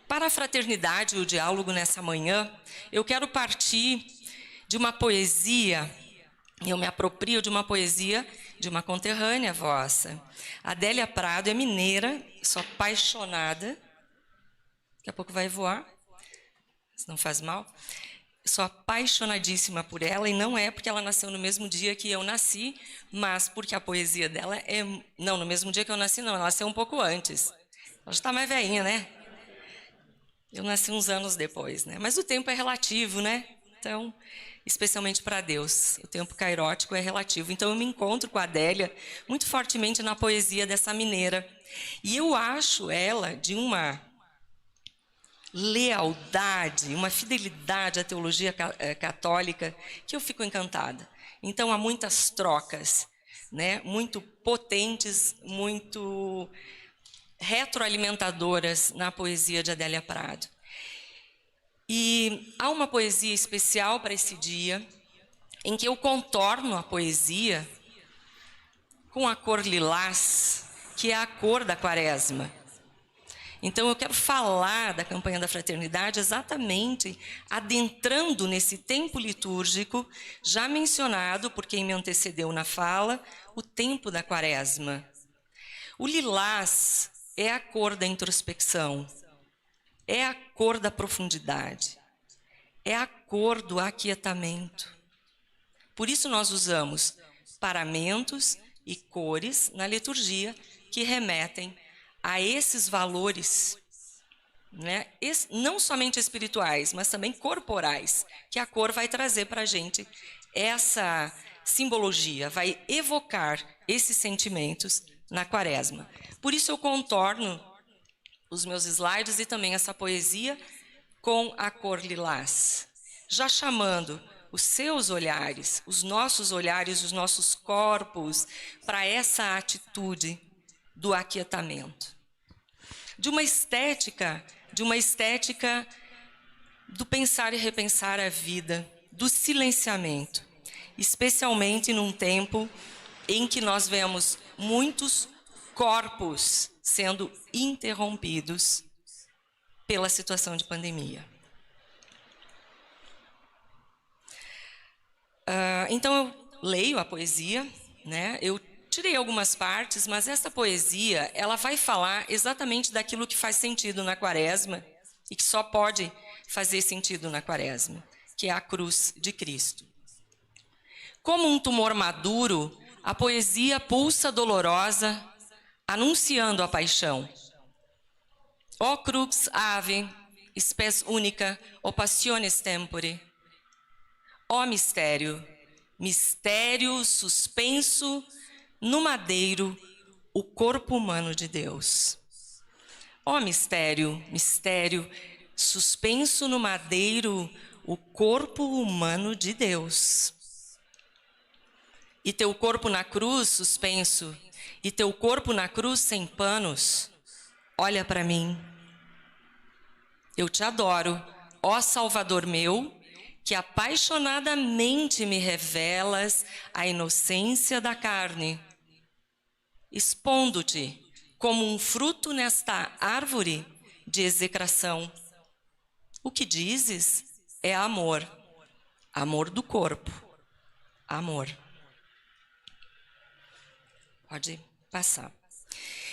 [SPEAKER 5] Para a fraternidade e o diálogo nessa manhã, eu quero partir de uma poesia eu me aproprio de uma poesia de uma conterrânea vossa. Adélia Prado é mineira, sou apaixonada. Daqui a pouco vai voar, se não faz mal. Sou apaixonadíssima por ela, e não é porque ela nasceu no mesmo dia que eu nasci, mas porque a poesia dela é... Não, no mesmo dia que eu nasci, não, ela nasceu um pouco antes. Ela já está mais velhinha, né? Eu nasci uns anos depois, né? Mas o tempo é relativo, né? Então, especialmente para Deus, o tempo cairótico é relativo. Então, eu me encontro com a Adélia muito fortemente na poesia dessa mineira. E eu acho ela de uma lealdade, uma fidelidade à teologia católica, que eu fico encantada. Então, há muitas trocas, né, muito potentes, muito retroalimentadoras na poesia de Adélia Prado. E há uma poesia especial para esse dia, em que eu contorno a poesia com a cor lilás, que é a cor da Quaresma. Então, eu quero falar da campanha da fraternidade exatamente adentrando nesse tempo litúrgico, já mencionado por quem me antecedeu na fala, o tempo da Quaresma. O lilás é a cor da introspecção, é a cor da profundidade, é a cor do aquietamento. Por isso nós usamos paramentos e cores na liturgia que remetem a esses valores, né, não somente espirituais, mas também corporais, que a cor vai trazer para a gente essa simbologia, vai evocar esses sentimentos na Quaresma. Por isso eu contorno os meus slides e também essa poesia com a cor lilás, já chamando os seus olhares, os nossos corpos, para essa atitude do aquietamento. De uma estética do pensar e repensar a vida, do silenciamento, especialmente num tempo em que nós vemos muitos corpos sendo interrompidos pela situação de pandemia. Então, eu leio a poesia, né? Eu tirei algumas partes, mas essa poesia ela vai falar exatamente daquilo que faz sentido na Quaresma e que só pode fazer sentido na Quaresma, que é a cruz de Cristo. Como um tumor maduro, a poesia pulsa dolorosa, anunciando a paixão. O crux ave, spes unica, o passiones tempore. Ó mistério, mistério suspenso no madeiro, o corpo humano de Deus. Ó mistério, mistério, suspenso no madeiro, o corpo humano de Deus. E teu corpo na cruz suspenso, e teu corpo na cruz sem panos, olha para mim. Eu te adoro, ó Salvador meu, que apaixonadamente me revelas a inocência da carne, expondo-te como um fruto nesta árvore de execração. O que dizes é amor, amor do corpo, amor. Pode passar.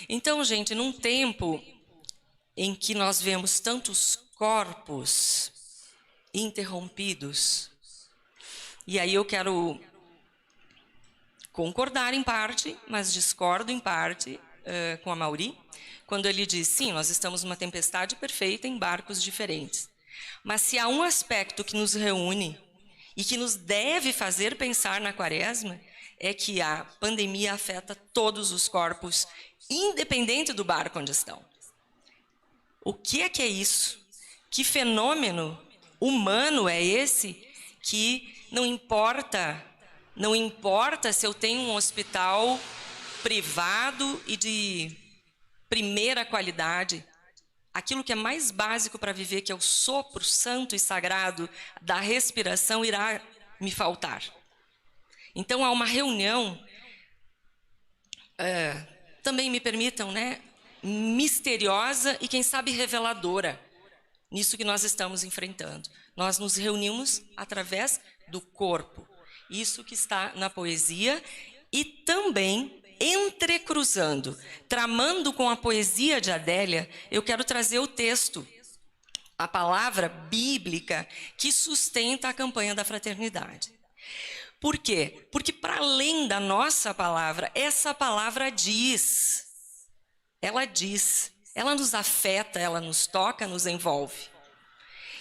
[SPEAKER 5] Então, gente, num tempo em que nós vemos tantos corpos interrompidos, e aí eu quero concordar em parte, mas discordo em parte com a Mauri, quando ele diz, sim, nós estamos numa tempestade perfeita em barcos diferentes. Mas se há um aspecto que nos reúne e que nos deve fazer pensar na Quaresma, é que a pandemia afeta todos os corpos, independente do barco onde estão. O que é isso? Que fenômeno humano é esse que não importa se eu tenho um hospital privado e de primeira qualidade, aquilo que é mais básico para viver, que é o sopro santo e sagrado da respiração, irá me faltar. Então, há uma reunião, também me permitam, né, misteriosa e, quem sabe, reveladora, nisso que nós estamos enfrentando. Nós nos reunimos através do corpo. Isso que está na poesia e também entrecruzando, tramando com a poesia de Adélia, eu quero trazer o texto, a palavra bíblica que sustenta a campanha da fraternidade. Por quê? Porque para além da nossa palavra, essa palavra diz, ela nos afeta, ela nos toca, nos envolve.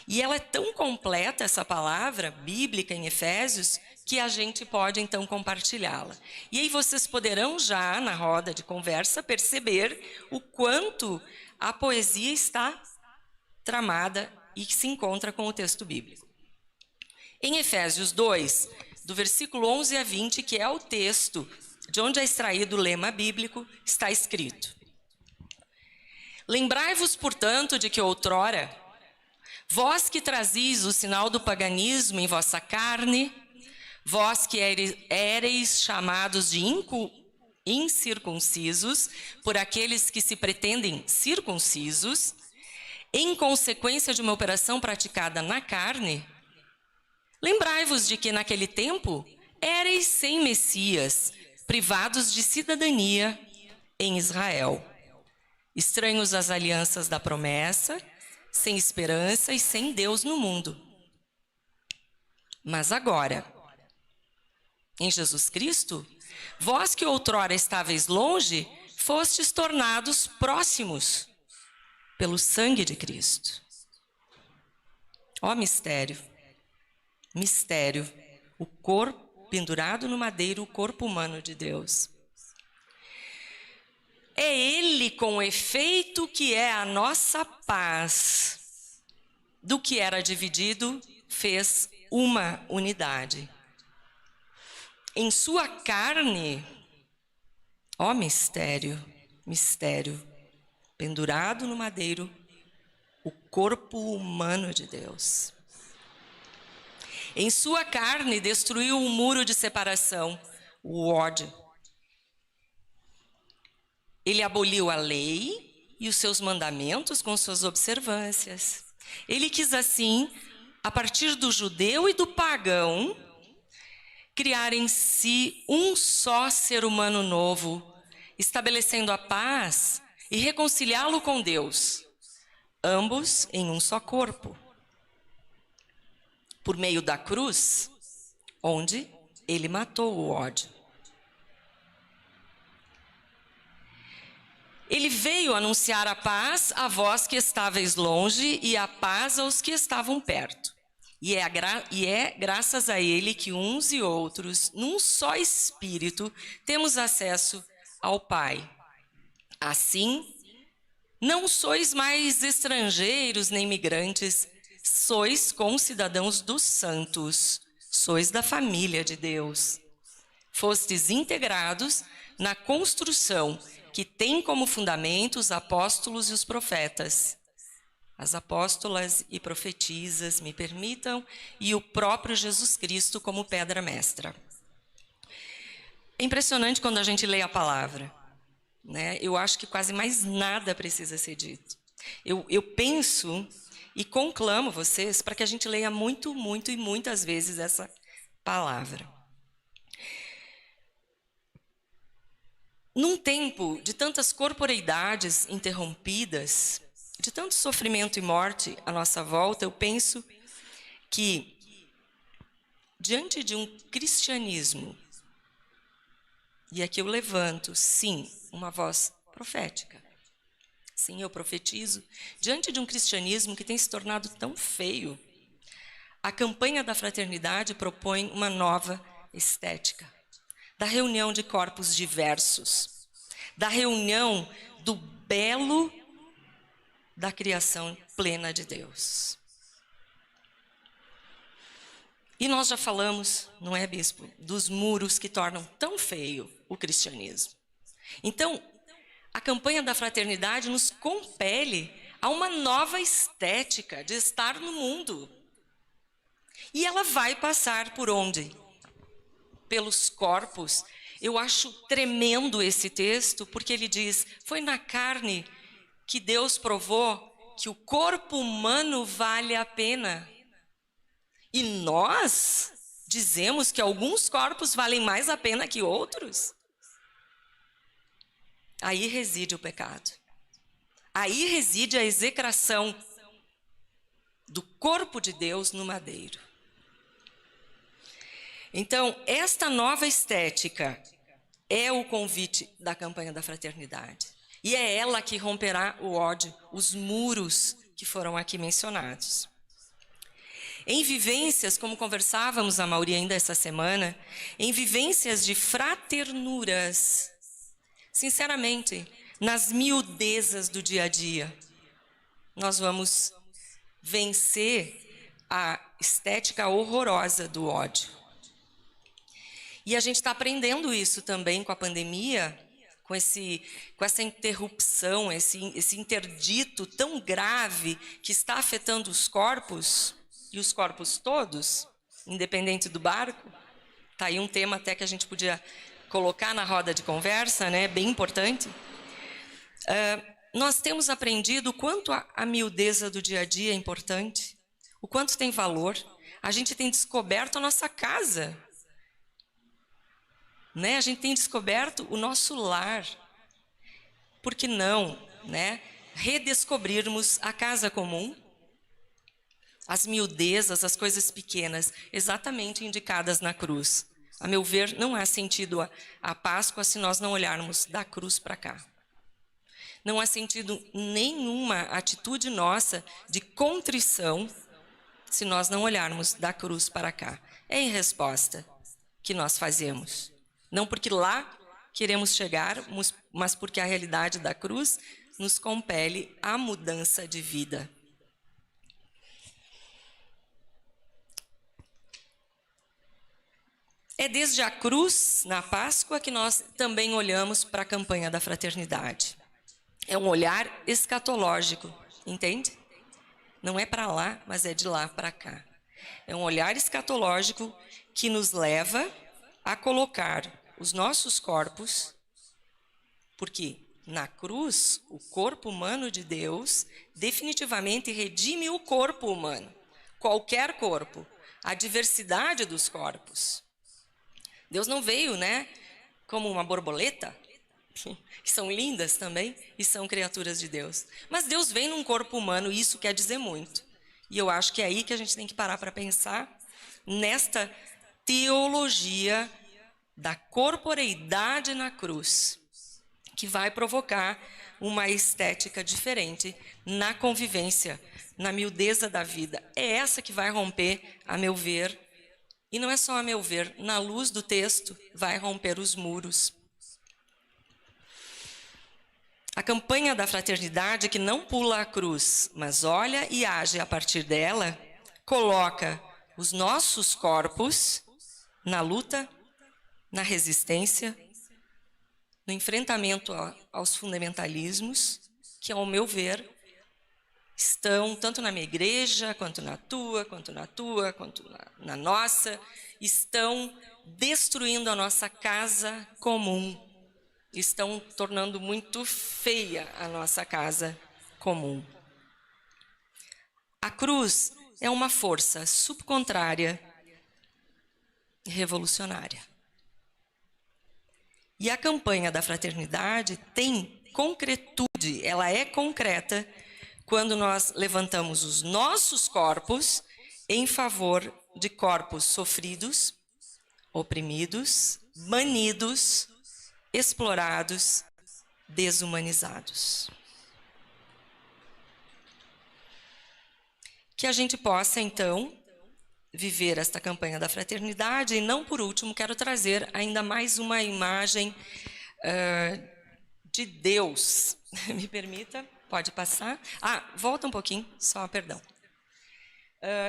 [SPEAKER 5] E ela é tão completa, essa palavra bíblica em Efésios, que a gente pode então compartilhá-la. E aí vocês poderão já, na roda de conversa, perceber o quanto a poesia está tramada e que se encontra com o texto bíblico. Em Efésios 2, do versículo 11 a 20, que é o texto de onde é extraído o lema bíblico, está escrito: Lembrai-vos, portanto, de que outrora, vós que trazis o sinal do paganismo em vossa carne, vós que éreis chamados de incircuncisos por aqueles que se pretendem circuncisos, em consequência de uma operação praticada na carne, lembrai-vos de que naquele tempo éreis sem Messias, privados de cidadania em Israel, estranhos às alianças da promessa, sem esperança e sem Deus no mundo. Mas agora, em Jesus Cristo, vós que outrora estáveis longe, fostes tornados próximos pelo sangue de Cristo. Ó mistério, mistério, o corpo pendurado no madeiro, o corpo humano de Deus. É Ele, com efeito que é a nossa paz, do que era dividido, fez uma unidade. Em sua carne, ó mistério, mistério, pendurado no madeiro, o corpo humano de Deus. Em sua carne destruiu o muro de separação, o ódio. Ele aboliu a lei e os seus mandamentos com suas observâncias. Ele quis assim, a partir do judeu e do pagão, criar em si um só ser humano novo, estabelecendo a paz e reconciliá-lo com Deus, ambos em um só corpo, por meio da cruz, onde ele matou o ódio. Ele veio anunciar a paz a vós que estáveis longe e a paz aos que estavam perto. E é graças a ele que uns e outros, num só Espírito, temos acesso ao Pai. Assim, não sois mais estrangeiros nem migrantes, sois concidadãos dos santos, sois da família de Deus. Fostes integrados na construção que tem como fundamento os apóstolos e os profetas. As apóstolas e profetisas, me permitam, e o próprio Jesus Cristo como pedra mestra. É impressionante quando a gente lê a palavra, né? Eu acho que quase mais nada precisa ser dito. Eu penso e conclamo vocês para que a gente leia muito, muito e muitas vezes essa palavra. Num tempo de tantas corporeidades interrompidas, de tanto sofrimento e morte à nossa volta, eu penso que, diante de um cristianismo, e aqui eu levanto, sim, uma voz profética, sim, eu profetizo, diante de um cristianismo que tem se tornado tão feio, a campanha da fraternidade propõe uma nova estética, da reunião de corpos diversos, da reunião do belo da criação plena de Deus. E nós já falamos, não é, bispo, dos muros que tornam tão feio o cristianismo. Então, a campanha da fraternidade nos compele a uma nova estética de estar no mundo. E ela vai passar por onde? Pelos corpos. Eu acho tremendo esse texto, porque ele diz, foi na carne que Deus provou que o corpo humano vale a pena. E nós, dizemos que alguns corpos valem mais a pena que outros? Aí reside o pecado. Aí reside a execração do corpo de Deus no madeiro. Então, esta nova estética é o convite da campanha da fraternidade. E é ela que romperá o ódio, os muros que foram aqui mencionados. Em vivências, como conversávamos, a Mauri, ainda essa semana, em vivências de fraternuras, sinceramente, nas miudezas do dia a dia, nós vamos vencer a estética horrorosa do ódio. E a gente está aprendendo isso também com a pandemia, com essa interrupção, esse interdito tão grave que está afetando os corpos, e os corpos todos, independente do barco. Está aí um tema até que a gente podia colocar na roda de conversa, né? Bem importante. Nós temos aprendido o quanto a miudeza do dia a dia é importante, o quanto tem valor. A gente tem descoberto a nossa casa, né? A gente tem descoberto o nosso lar. Por que não, né? Redescobrirmos a casa comum, as miudezas, as coisas pequenas, exatamente indicadas na cruz. A meu ver, não há sentido a Páscoa se nós não olharmos da cruz para cá. Não há sentido nenhuma atitude nossa de contrição se nós não olharmos da cruz para cá. É em resposta que nós fazemos. Não porque lá queremos chegar, mas porque a realidade da cruz nos compele à mudança de vida. É desde a cruz, na Páscoa, que nós também olhamos para a campanha da fraternidade. É um olhar escatológico, entende? Não é para lá, mas é de lá para cá. É um olhar escatológico que nos leva a colocar os nossos corpos, porque na cruz, o corpo humano de Deus definitivamente redime o corpo humano, qualquer corpo, a diversidade dos corpos. Deus não veio, né, como uma borboleta, que são lindas também e são criaturas de Deus. Mas Deus vem num corpo humano e isso quer dizer muito. E eu acho que é aí que a gente tem que parar para pensar nesta teologia da corporeidade na cruz, que vai provocar uma estética diferente na convivência, na miudeza da vida. É essa que vai romper, a meu ver, e não é só a meu ver, na luz do texto, vai romper os muros. A campanha da fraternidade, que não pula a cruz, mas olha e age a partir dela, coloca os nossos corpos na luta, na resistência, no enfrentamento aos fundamentalismos, que, ao meu ver, estão, tanto na minha igreja, quanto na tua, quanto na nossa, estão destruindo a nossa casa comum. Estão tornando muito feia a nossa casa comum. A cruz é uma força subcontrária e revolucionária. E a campanha da fraternidade tem concretude, ela é concreta quando nós levantamos os nossos corpos em favor de corpos sofridos, oprimidos, banidos, explorados, desumanizados. Que a gente possa, então, viver esta campanha da fraternidade. E não por último, quero trazer ainda mais uma imagem de Deus. Me permita, pode passar. Volta um pouquinho, só, perdão.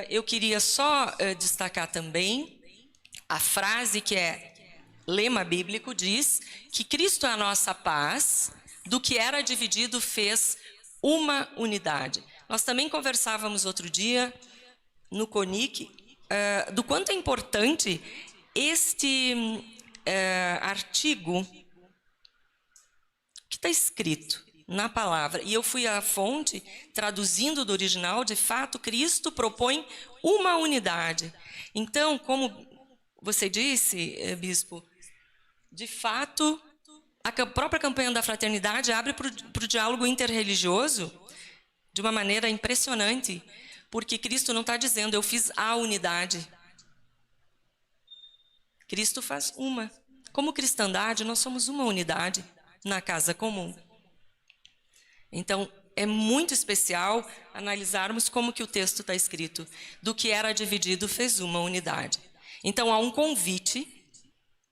[SPEAKER 5] Eu queria só destacar também a frase que é lema bíblico, diz que Cristo é a nossa paz, do que era dividido fez uma unidade. Nós também conversávamos outro dia no CONIC do quanto é importante este artigo que está escrito na palavra. E eu fui à fonte, traduzindo do original, de fato, Cristo propõe uma unidade. Então, como você disse, bispo, de fato, a própria campanha da fraternidade abre para o diálogo interreligioso de uma maneira impressionante, porque Cristo não está dizendo, eu fiz a unidade. Cristo faz uma. Como cristandade, nós somos uma unidade na casa comum. Então, é muito especial analisarmos como que o texto está escrito. Do que era dividido, fez uma unidade. Então, há um convite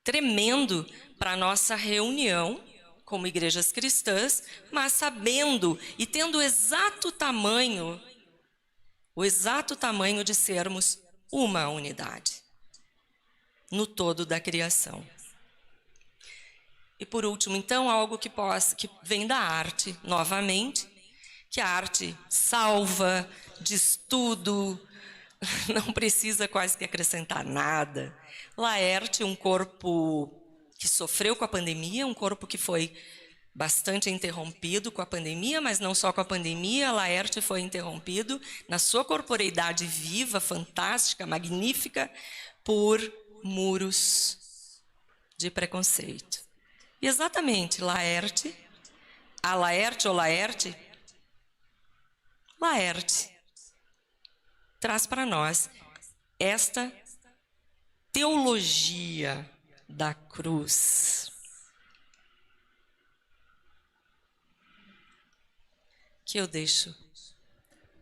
[SPEAKER 5] tremendo para a nossa reunião como igrejas cristãs, mas sabendo e tendo o exato tamanho de sermos uma unidade no todo da criação. E por último, então, algo que vem da arte, novamente, que a arte salva, diz tudo, não precisa quase que acrescentar nada. Laerte, um corpo que sofreu com a pandemia, um corpo que foi bastante interrompido com a pandemia, mas não só com a pandemia, Laerte foi interrompido na sua corporeidade viva, fantástica, magnífica, por muros de preconceito. E exatamente, Laerte traz para nós esta teologia da cruz. Que eu deixo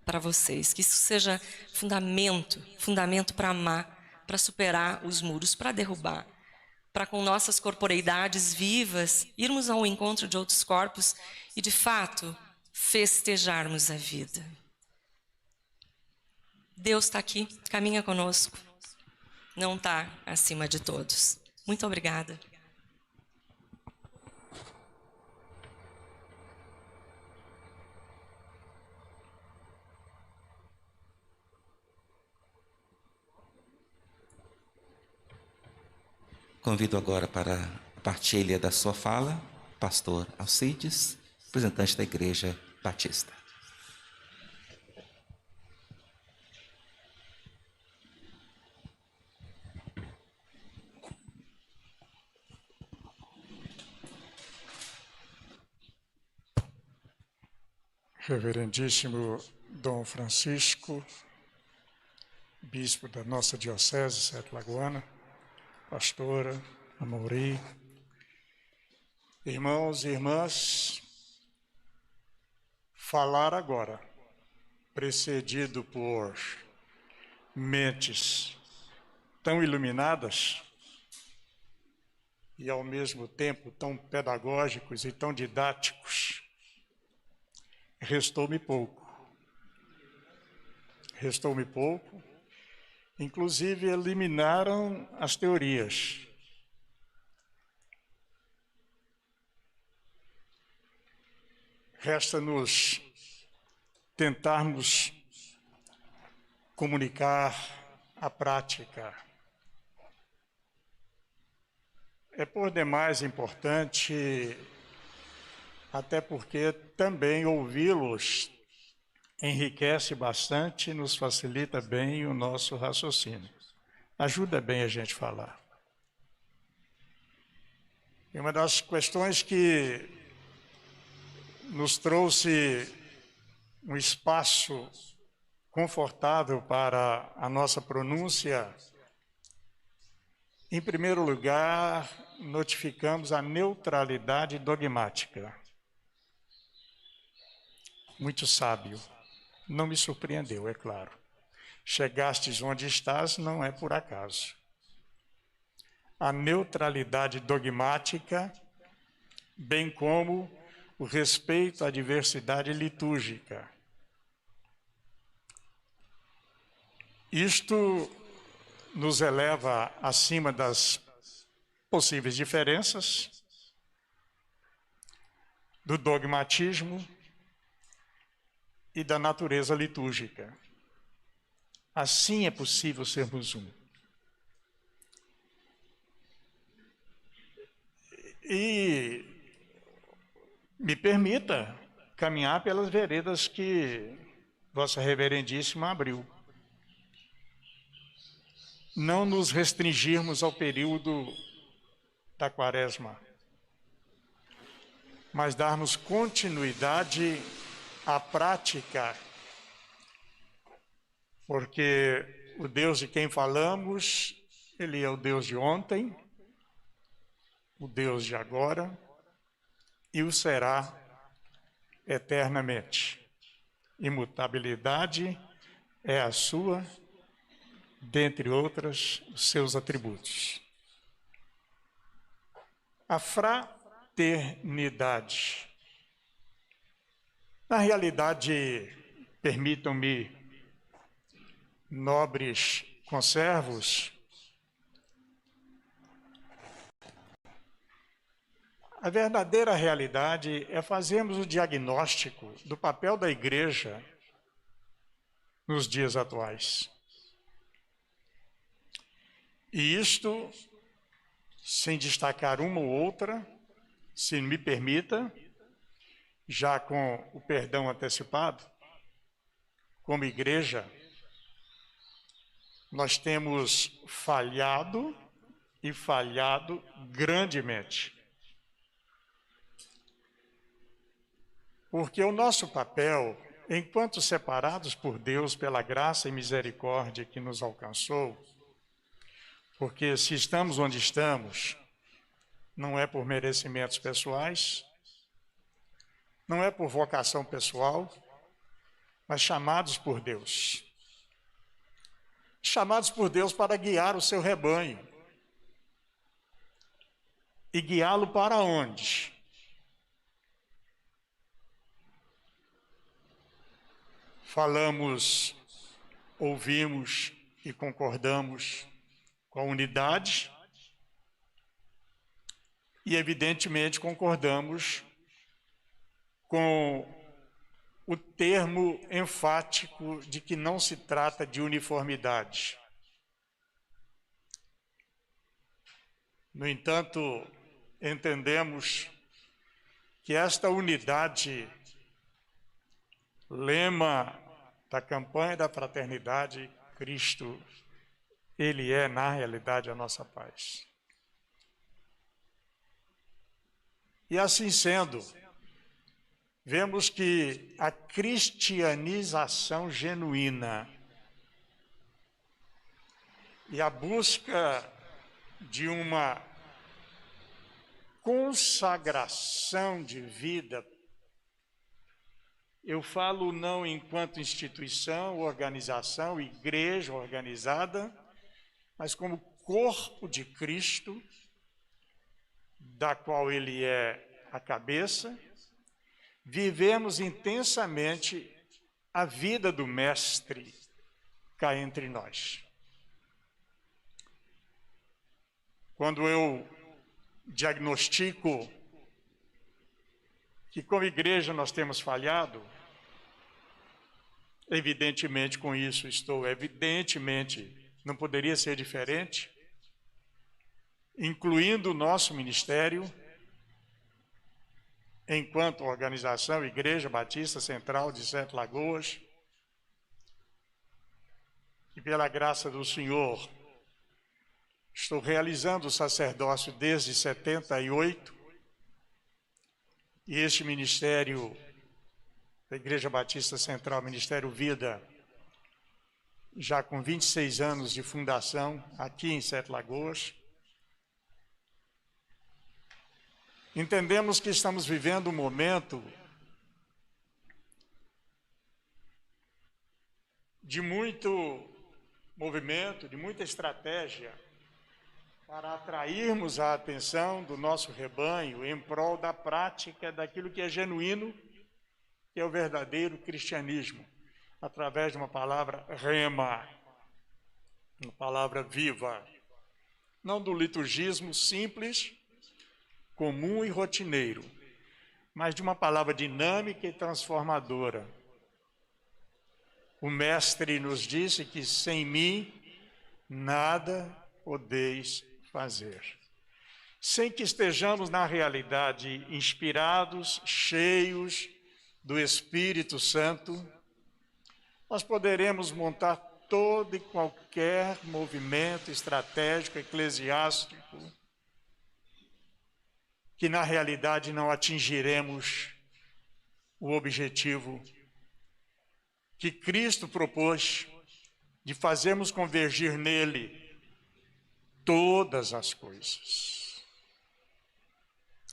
[SPEAKER 5] para vocês, que isso seja fundamento para amar, para superar os muros, para derrubar, para com nossas corporeidades vivas irmos ao encontro de outros corpos e, de fato, festejarmos a vida. Deus está aqui, caminha conosco, não está acima de todos. Muito obrigada.
[SPEAKER 3] Convido agora para a partilha da sua fala, pastor Alcides, representante da Igreja Batista.
[SPEAKER 6] Reverendíssimo Dom Francisco, bispo da nossa diocese, Sete Lagoana, pastora Amauri, irmãos e irmãs, falar agora, precedido por mentes tão iluminadas e, ao mesmo tempo, tão pedagógicos e tão didáticos, restou-me pouco. Inclusive, eliminaram as teorias. Resta-nos tentarmos comunicar a prática. É por demais importante, até porque também ouvi-los enriquece bastante, nos facilita bem o nosso raciocínio. Ajuda bem a gente falar. E uma das questões que nos trouxe um espaço confortável para a nossa pronúncia, em primeiro lugar, notificamos a neutralidade dogmática. Muito sábio. Não me surpreendeu, é claro. Chegastes onde estás não é por acaso. A neutralidade dogmática, bem como o respeito à diversidade litúrgica. Isto nos eleva acima das possíveis diferenças, do dogmatismo e da natureza litúrgica. Assim é possível sermos um. E me permita caminhar pelas veredas que Vossa Reverendíssima abriu. não nos restringirmos ao período da Quaresma, mas darmos continuidade à prática, porque o Deus de quem falamos, Ele é o Deus de ontem, o Deus de agora e o será eternamente. Imutabilidade é a sua, dentre outras, os seus atributos. A fraternidade. Na realidade, permitam-me, nobres conservos, a verdadeira realidade é fazermos o diagnóstico do papel da igreja nos dias atuais. E isto, sem destacar uma ou outra, se me permita, já com o perdão antecipado, como igreja, nós temos falhado e falhado grandemente. Porque o nosso papel, enquanto separados por Deus pela graça e misericórdia que nos alcançou, porque se estamos onde estamos, não é por merecimentos pessoais, não é por vocação pessoal, mas chamados por Deus. Chamados por Deus para guiar o seu rebanho. E guiá-lo para onde? Falamos, ouvimos e concordamos com a unidade e, evidentemente, concordamos com o termo enfático de que não se trata de uniformidade. No entanto, entendemos que esta unidade, lema da campanha da fraternidade, Cristo, Ele é, na realidade, a nossa paz. E assim sendo, vemos que a cristianização genuína e a busca de uma consagração de vida, eu falo não enquanto instituição, organização, igreja organizada, mas como corpo de Cristo, da qual Ele é a cabeça, vivemos intensamente a vida do Mestre cá entre nós. Quando eu diagnostico que como igreja nós temos falhado, evidentemente com isso não poderia ser diferente, incluindo o nosso ministério, enquanto organização Igreja Batista Central de Sete Lagoas, e pela graça do Senhor, estou realizando o sacerdócio desde 78, e este ministério da Igreja Batista Central, Ministério Vida, já com 26 anos de fundação aqui em Sete Lagoas, entendemos que estamos vivendo um momento de muito movimento, de muita estratégia para atrairmos a atenção do nosso rebanho em prol da prática daquilo que é genuíno, que é o verdadeiro cristianismo, através de uma palavra rema, uma palavra viva, não do liturgismo simples, comum e rotineiro, mas de uma palavra dinâmica e transformadora. O Mestre nos disse que sem mim nada podeis fazer. Sem que estejamos na realidade inspirados, cheios do Espírito Santo, nós poderemos montar todo e qualquer movimento estratégico eclesiástico que na realidade não atingiremos o objetivo que Cristo propôs de fazermos convergir nele todas as coisas.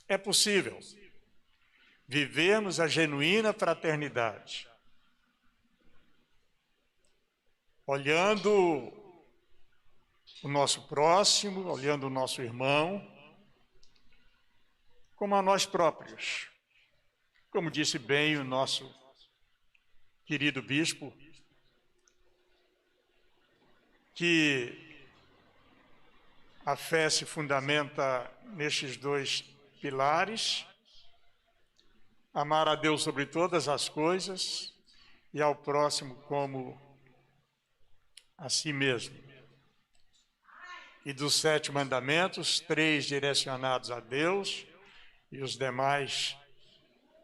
[SPEAKER 6] É possível vivermos a genuína fraternidade, olhando o nosso próximo, olhando o nosso irmão, como a nós próprios. Como disse bem o nosso querido bispo, que a fé se fundamenta nestes dois pilares: amar a Deus sobre todas as coisas e ao próximo como a si mesmo. E dos 7 mandamentos, 3 direcionados a Deus e os demais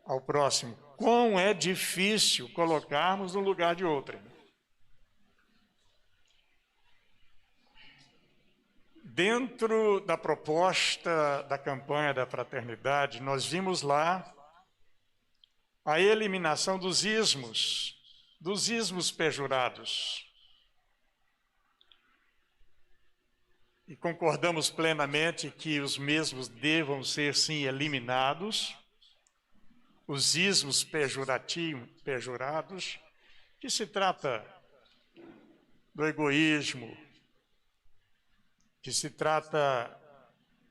[SPEAKER 6] ao próximo. Quão é difícil colocarmos no lugar de outro. Dentro da proposta da campanha da fraternidade, nós vimos lá a eliminação dos ismos pejorados. E concordamos plenamente que os mesmos devam ser, sim, eliminados, os ismos pejorados, que se trata do egoísmo, que se trata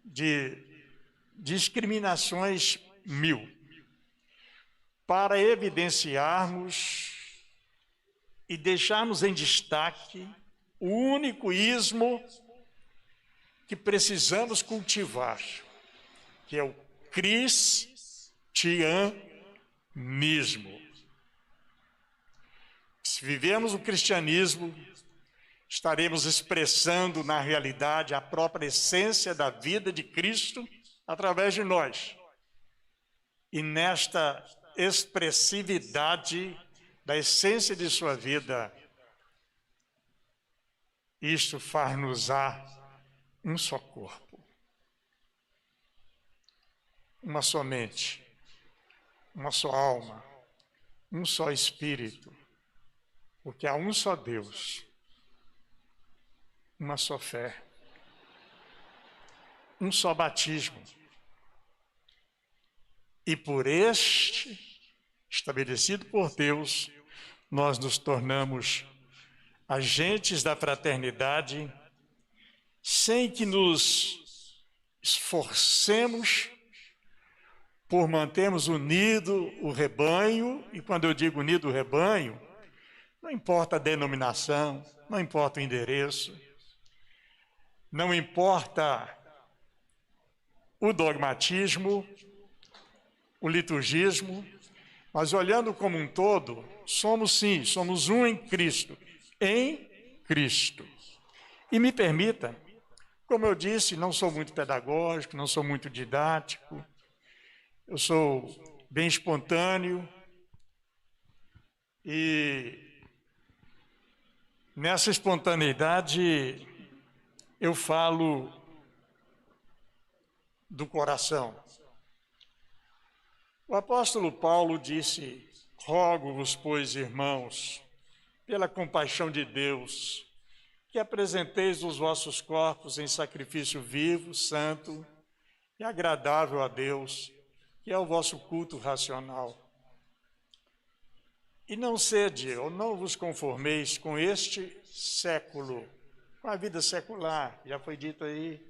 [SPEAKER 6] de discriminações mil, para evidenciarmos e deixarmos em destaque o único ismo que precisamos cultivar, que é o cristianismo. Se vivemos o cristianismo, estaremos expressando na realidade a própria essência da vida de Cristo através de nós. E nesta expressividade da essência de sua vida, isto far-nos-á um só corpo, uma só mente, uma só alma, um só espírito, porque há um só Deus, uma só fé, um só batismo. E por este, estabelecido por Deus, nós nos tornamos agentes da fraternidade, sem que nos esforcemos por mantermos unido o rebanho. E quando eu digo unido o rebanho, não importa a denominação, não importa o endereço, não importa o dogmatismo, o liturgismo, mas olhando como um todo, somos sim, somos um em Cristo, em Cristo. E me permita, como eu disse, não sou muito pedagógico, não sou muito didático, eu sou bem espontâneo e nessa espontaneidade eu falo do coração. O apóstolo Paulo disse: rogo-vos, pois, irmãos, pela compaixão de Deus, que apresenteis os vossos corpos em sacrifício vivo, santo e agradável a Deus, que é o vosso culto racional. E não sede, ou não vos conformeis com este século, com a vida secular, já foi dito aí.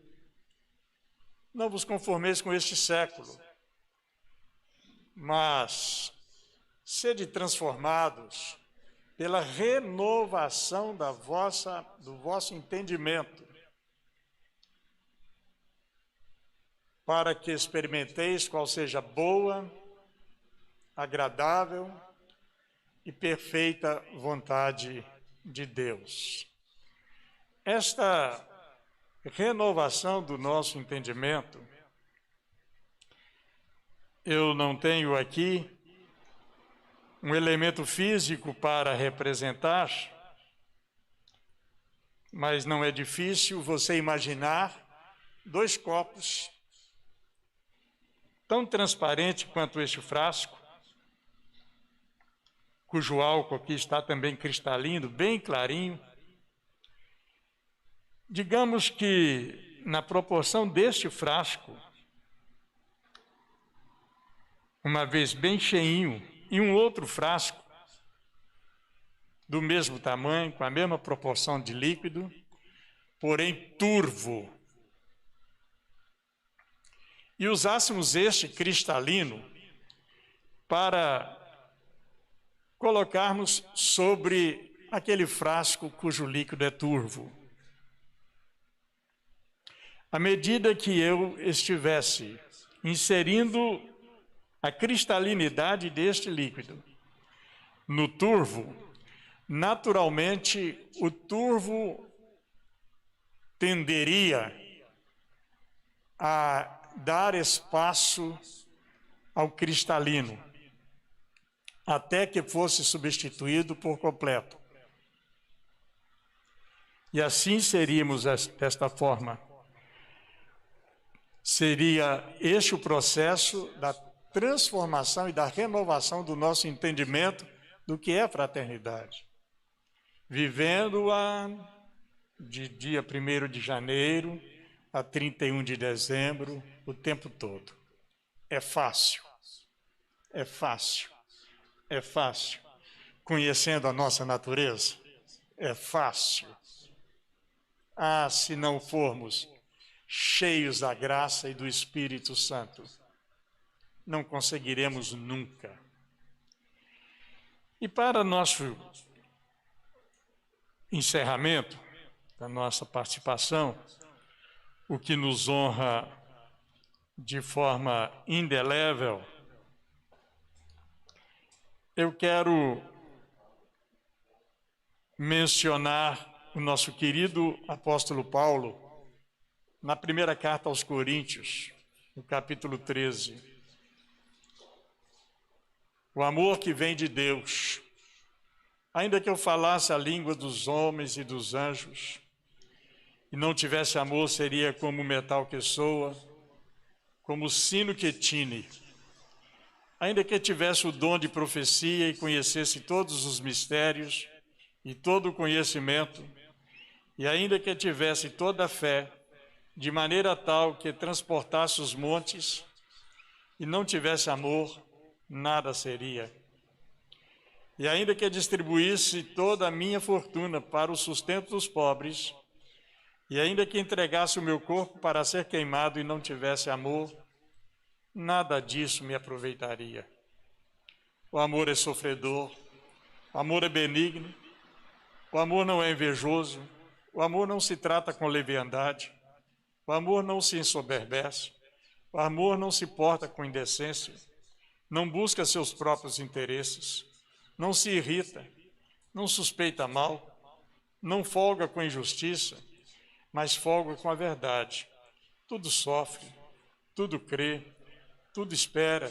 [SPEAKER 6] Não vos conformeis com este século, mas sede transformados pela renovação do vosso entendimento, para que experimenteis qual seja boa, agradável e perfeita vontade de Deus. Esta renovação do nosso entendimento, eu não tenho aqui um elemento físico para representar, mas não é difícil você imaginar 2 copos tão transparentes quanto este frasco, cujo álcool aqui está também cristalino, bem clarinho. Digamos que na proporção deste frasco, uma vez bem cheinho, e um outro frasco do mesmo tamanho, com a mesma proporção de líquido, porém turvo, e usássemos este cristalino para colocarmos sobre aquele frasco cujo líquido é turvo. À medida que eu estivesse inserindo a cristalinidade deste líquido no turvo, naturalmente o turvo tenderia a dar espaço ao cristalino, até que fosse substituído por completo. E assim seríamos desta forma. Seria este o processo da transformação e da renovação do nosso entendimento do que é fraternidade. Vivendo-a de dia 1º de janeiro a 31 de dezembro, o tempo todo. É fácil, é fácil, é fácil. Conhecendo a nossa natureza, é fácil. Ah, se não formos cheios da graça e do Espírito Santo, não conseguiremos nunca. E para nosso encerramento da nossa participação, o que nos honra de forma indelével, eu quero mencionar o nosso querido apóstolo Paulo, na primeira carta aos Coríntios, no capítulo 13. O amor que vem de Deus. Ainda que eu falasse a língua dos homens e dos anjos, e não tivesse amor, seria como o metal que soa, como o sino que tine. Ainda que tivesse o dom de profecia e conhecesse todos os mistérios e todo o conhecimento, e ainda que tivesse toda a fé, de maneira tal que transportasse os montes, e não tivesse amor, nada seria. E ainda que distribuísse toda a minha fortuna para o sustento dos pobres, e ainda que entregasse o meu corpo para ser queimado e não tivesse amor, nada disso me aproveitaria. O amor é sofredor, o amor é benigno, o amor não é invejoso, o amor não se trata com leviandade, o amor não se ensoberbece, o amor não se porta com indecência, não busca seus próprios interesses, não se irrita, não suspeita mal, não folga com injustiça, mas folga com a verdade. Tudo sofre, tudo crê, tudo espera,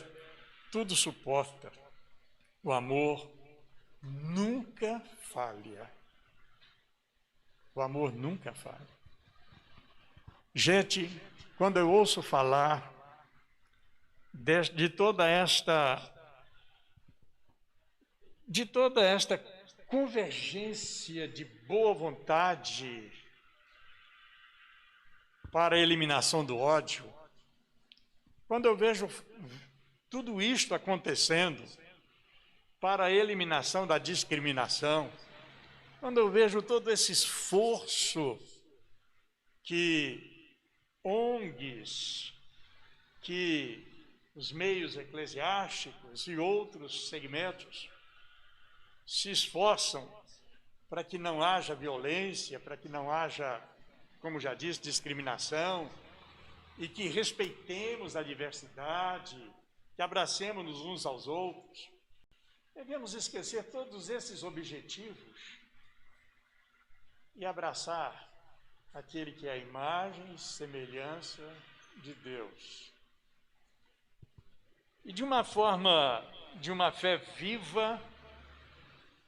[SPEAKER 6] tudo suporta. O amor nunca falha. O amor nunca falha. Gente, quando eu ouço falar de toda esta convergência de boa vontade para a eliminação do ódio, quando eu vejo tudo isto acontecendo para a eliminação da discriminação, quando eu vejo todo esse esforço que ONGs, que os meios eclesiásticos e outros segmentos se esforçam para que não haja violência, para que não haja, como já disse, discriminação, e que respeitemos a diversidade, que abracemos-nos uns aos outros. Devemos esquecer todos esses objetivos e abraçar aquele que é a imagem e semelhança de Deus. E de uma forma, de uma fé viva,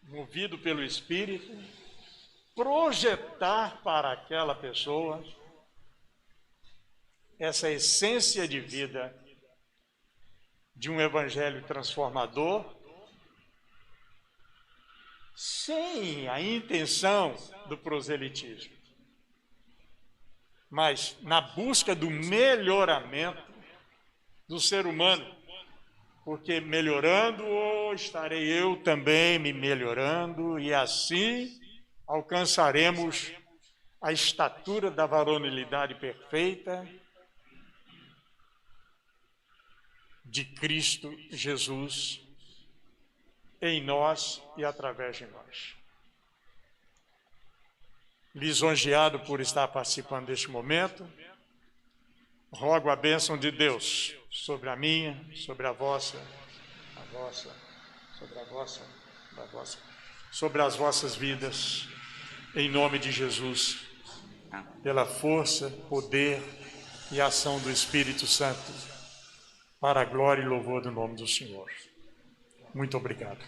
[SPEAKER 6] movido pelo Espírito, projetar para aquela pessoa essa essência de vida de um evangelho transformador, sem a intenção do proselitismo, mas na busca do melhoramento do ser humano, porque melhorando-o, estarei eu também me melhorando, e assim alcançaremos a estatura da varonilidade perfeita de Cristo Jesus em nós e através de nós. Lisonjeado por estar participando deste momento, rogo a bênção de Deus sobre a minha, sobre a vossa, sobre as vossas vidas, em nome de Jesus, pela força, poder e ação do Espírito Santo, para a glória e louvor do nome do Senhor. Muito obrigado.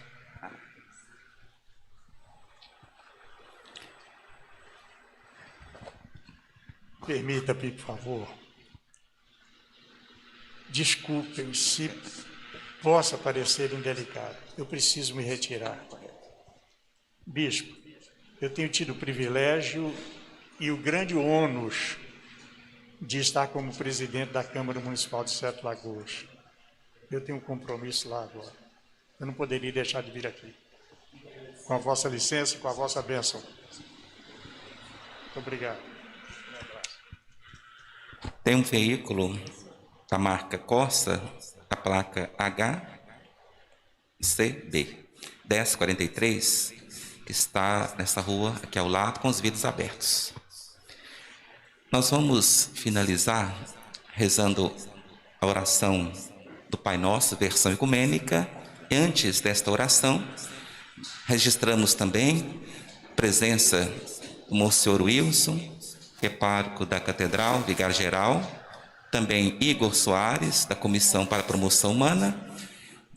[SPEAKER 6] Permita-me, por favor. Desculpem se possa parecer indelicado. Eu preciso me retirar. Bispo, eu tenho tido o privilégio e o grande ônus de estar como presidente da Câmara Municipal de Sete Lagoas. Eu tenho um compromisso lá agora. Eu não poderia deixar de vir aqui. Com a vossa licença e com a vossa bênção. Muito obrigado.
[SPEAKER 3] Tem um veículo da marca Corsa, a placa HCB 1043, que está nessa rua aqui ao lado, com os vidros abertos. Nós vamos finalizar rezando a oração do Pai Nosso, versão ecumênica. E antes desta oração, registramos também a presença do Monsenhor Wilson, que é pároco da Catedral, vigário-geral, também Igor Soares, da Comissão para a Promoção Humana,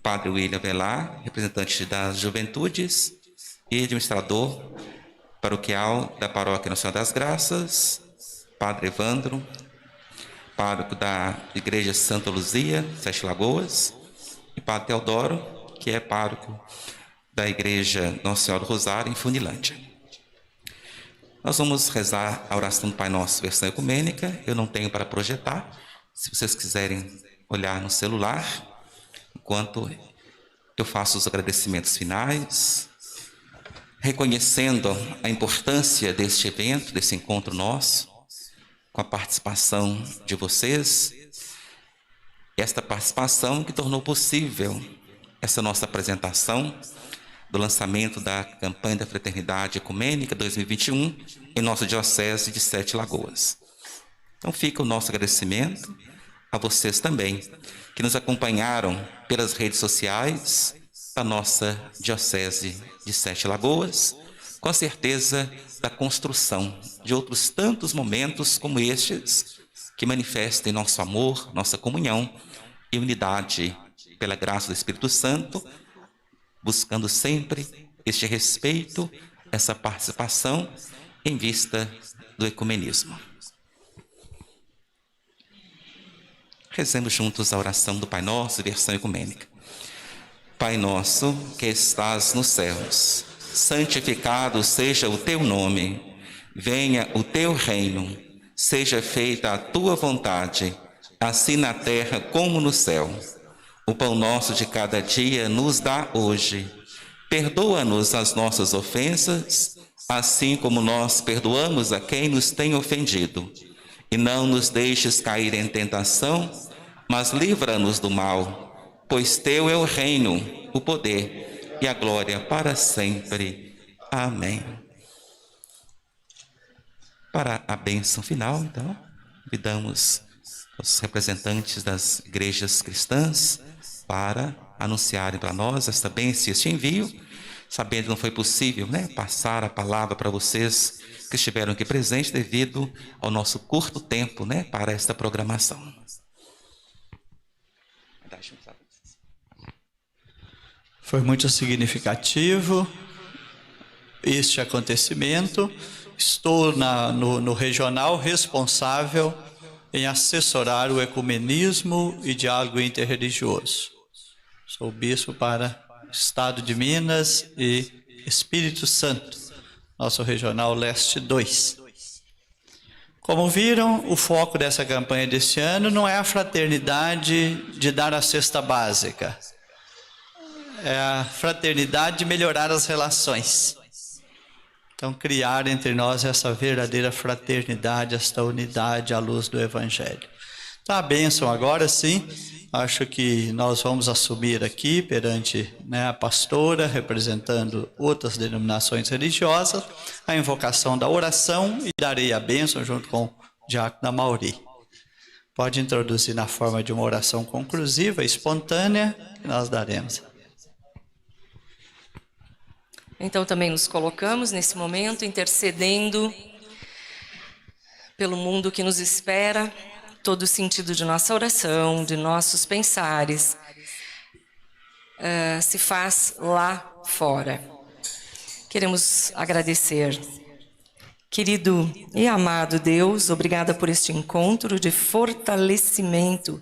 [SPEAKER 3] Padre William Velar, representante das Juventudes, e administrador paroquial da Paróquia Nossa Senhora das Graças, Padre Evandro, pároco da Igreja Santa Luzia, Sete Lagoas, e Padre Teodoro, que é pároco da Igreja Nossa Senhora do Rosário, em Funilândia. Nós vamos rezar a oração do Pai Nosso, versão ecumênica. Eu não tenho para projetar. Se vocês quiserem olhar no celular, enquanto eu faço os agradecimentos finais, reconhecendo a importância deste evento, desse encontro nosso, com a participação de vocês, esta participação que tornou possível essa nossa apresentação do lançamento da campanha da Fraternidade Ecumênica 2021 em nossa Diocese de Sete Lagoas. Então fica o nosso agradecimento a vocês também, que nos acompanharam pelas redes sociais da nossa Diocese de Sete Lagoas, com a certeza da construção de outros tantos momentos como estes, que manifestem nosso amor, nossa comunhão e unidade pela graça do Espírito Santo, buscando sempre este respeito, essa participação em vista do ecumenismo. Rezemos juntos a oração do Pai Nosso, versão ecumênica. Pai nosso, que estás nos céus, santificado seja o teu nome, venha o teu reino, seja feita a tua vontade, assim na terra como no céu. O pão nosso de cada dia nos dá hoje. Perdoa-nos as nossas ofensas, assim como nós perdoamos a quem nos tem ofendido. E não nos deixes cair em tentação, mas livra-nos do mal, pois teu é o reino, o poder e a glória para sempre. Amém. Para a bênção final, então, convidamos os representantes das igrejas cristãs para anunciarem para nós esta bênção e este envio, sabendo que não foi possível, passar a palavra para vocês que estiveram aqui presentes devido ao nosso curto tempo, para esta programação.
[SPEAKER 1] Foi muito significativo este acontecimento. Estou no regional responsável em assessorar o ecumenismo e diálogo interreligioso. Sou bispo para o Estado de Minas e Espírito Santo, nosso regional leste 2. Como viram, o foco dessa campanha deste ano não é a fraternidade de dar a cesta básica, é a fraternidade de melhorar as relações. Então, criar entre nós essa verdadeira fraternidade, esta unidade à luz do Evangelho. Então, a bênção agora sim, acho que nós vamos assumir aqui perante, né, a pastora, representando outras denominações religiosas, a invocação da oração e darei a bênção junto com o diácono Amaury. Pode introduzir na forma de uma oração conclusiva, espontânea, que nós daremos.
[SPEAKER 5] Então também nos colocamos nesse momento intercedendo pelo mundo que nos espera, todo o sentido de nossa oração, de nossos pensares, se faz lá fora. Queremos agradecer. Querido e amado Deus, obrigada por este encontro de fortalecimento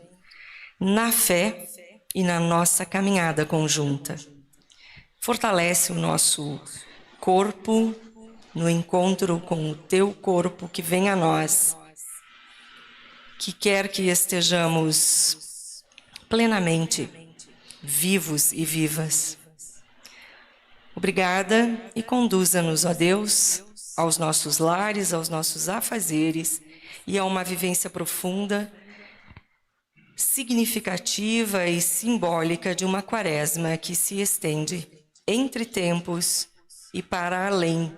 [SPEAKER 5] na fé e na nossa caminhada conjunta. Fortalece o nosso corpo no encontro com o teu corpo que vem a nós, que quer que estejamos plenamente vivos e vivas. Obrigada e conduza-nos, ó Deus, aos nossos lares, aos nossos afazeres e a uma vivência profunda, significativa e simbólica de uma quaresma que se estende entre tempos e para além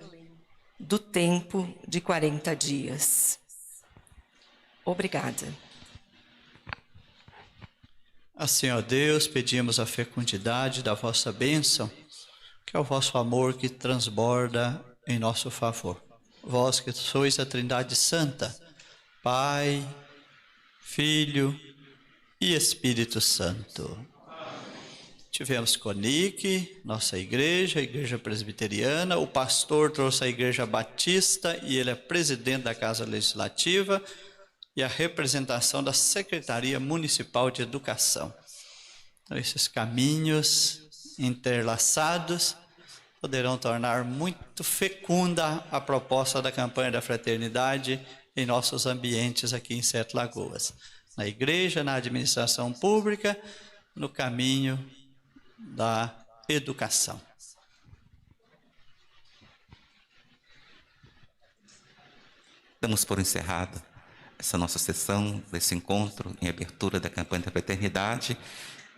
[SPEAKER 5] do tempo de 40 dias. Obrigada.
[SPEAKER 1] Assim, ó Deus, pedimos a fecundidade da vossa bênção, que é o vosso amor que transborda em nosso favor. Vós que sois a Trindade Santa, Pai, Filho e Espírito Santo. Tivemos Conic, nossa igreja, a igreja presbiteriana, o pastor trouxe a igreja batista e ele é presidente da Casa Legislativa e a representação da Secretaria Municipal de Educação. Então, esses caminhos interlaçados poderão tornar muito fecunda a proposta da campanha da fraternidade em nossos ambientes aqui em Sete Lagoas. Na igreja, na administração pública, no caminho da educação.
[SPEAKER 3] Damos por encerrada essa nossa sessão, desse encontro em abertura da campanha da fraternidade.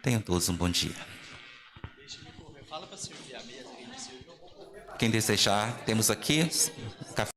[SPEAKER 3] Tenham todos um bom dia. Quem desejar, temos aqui café.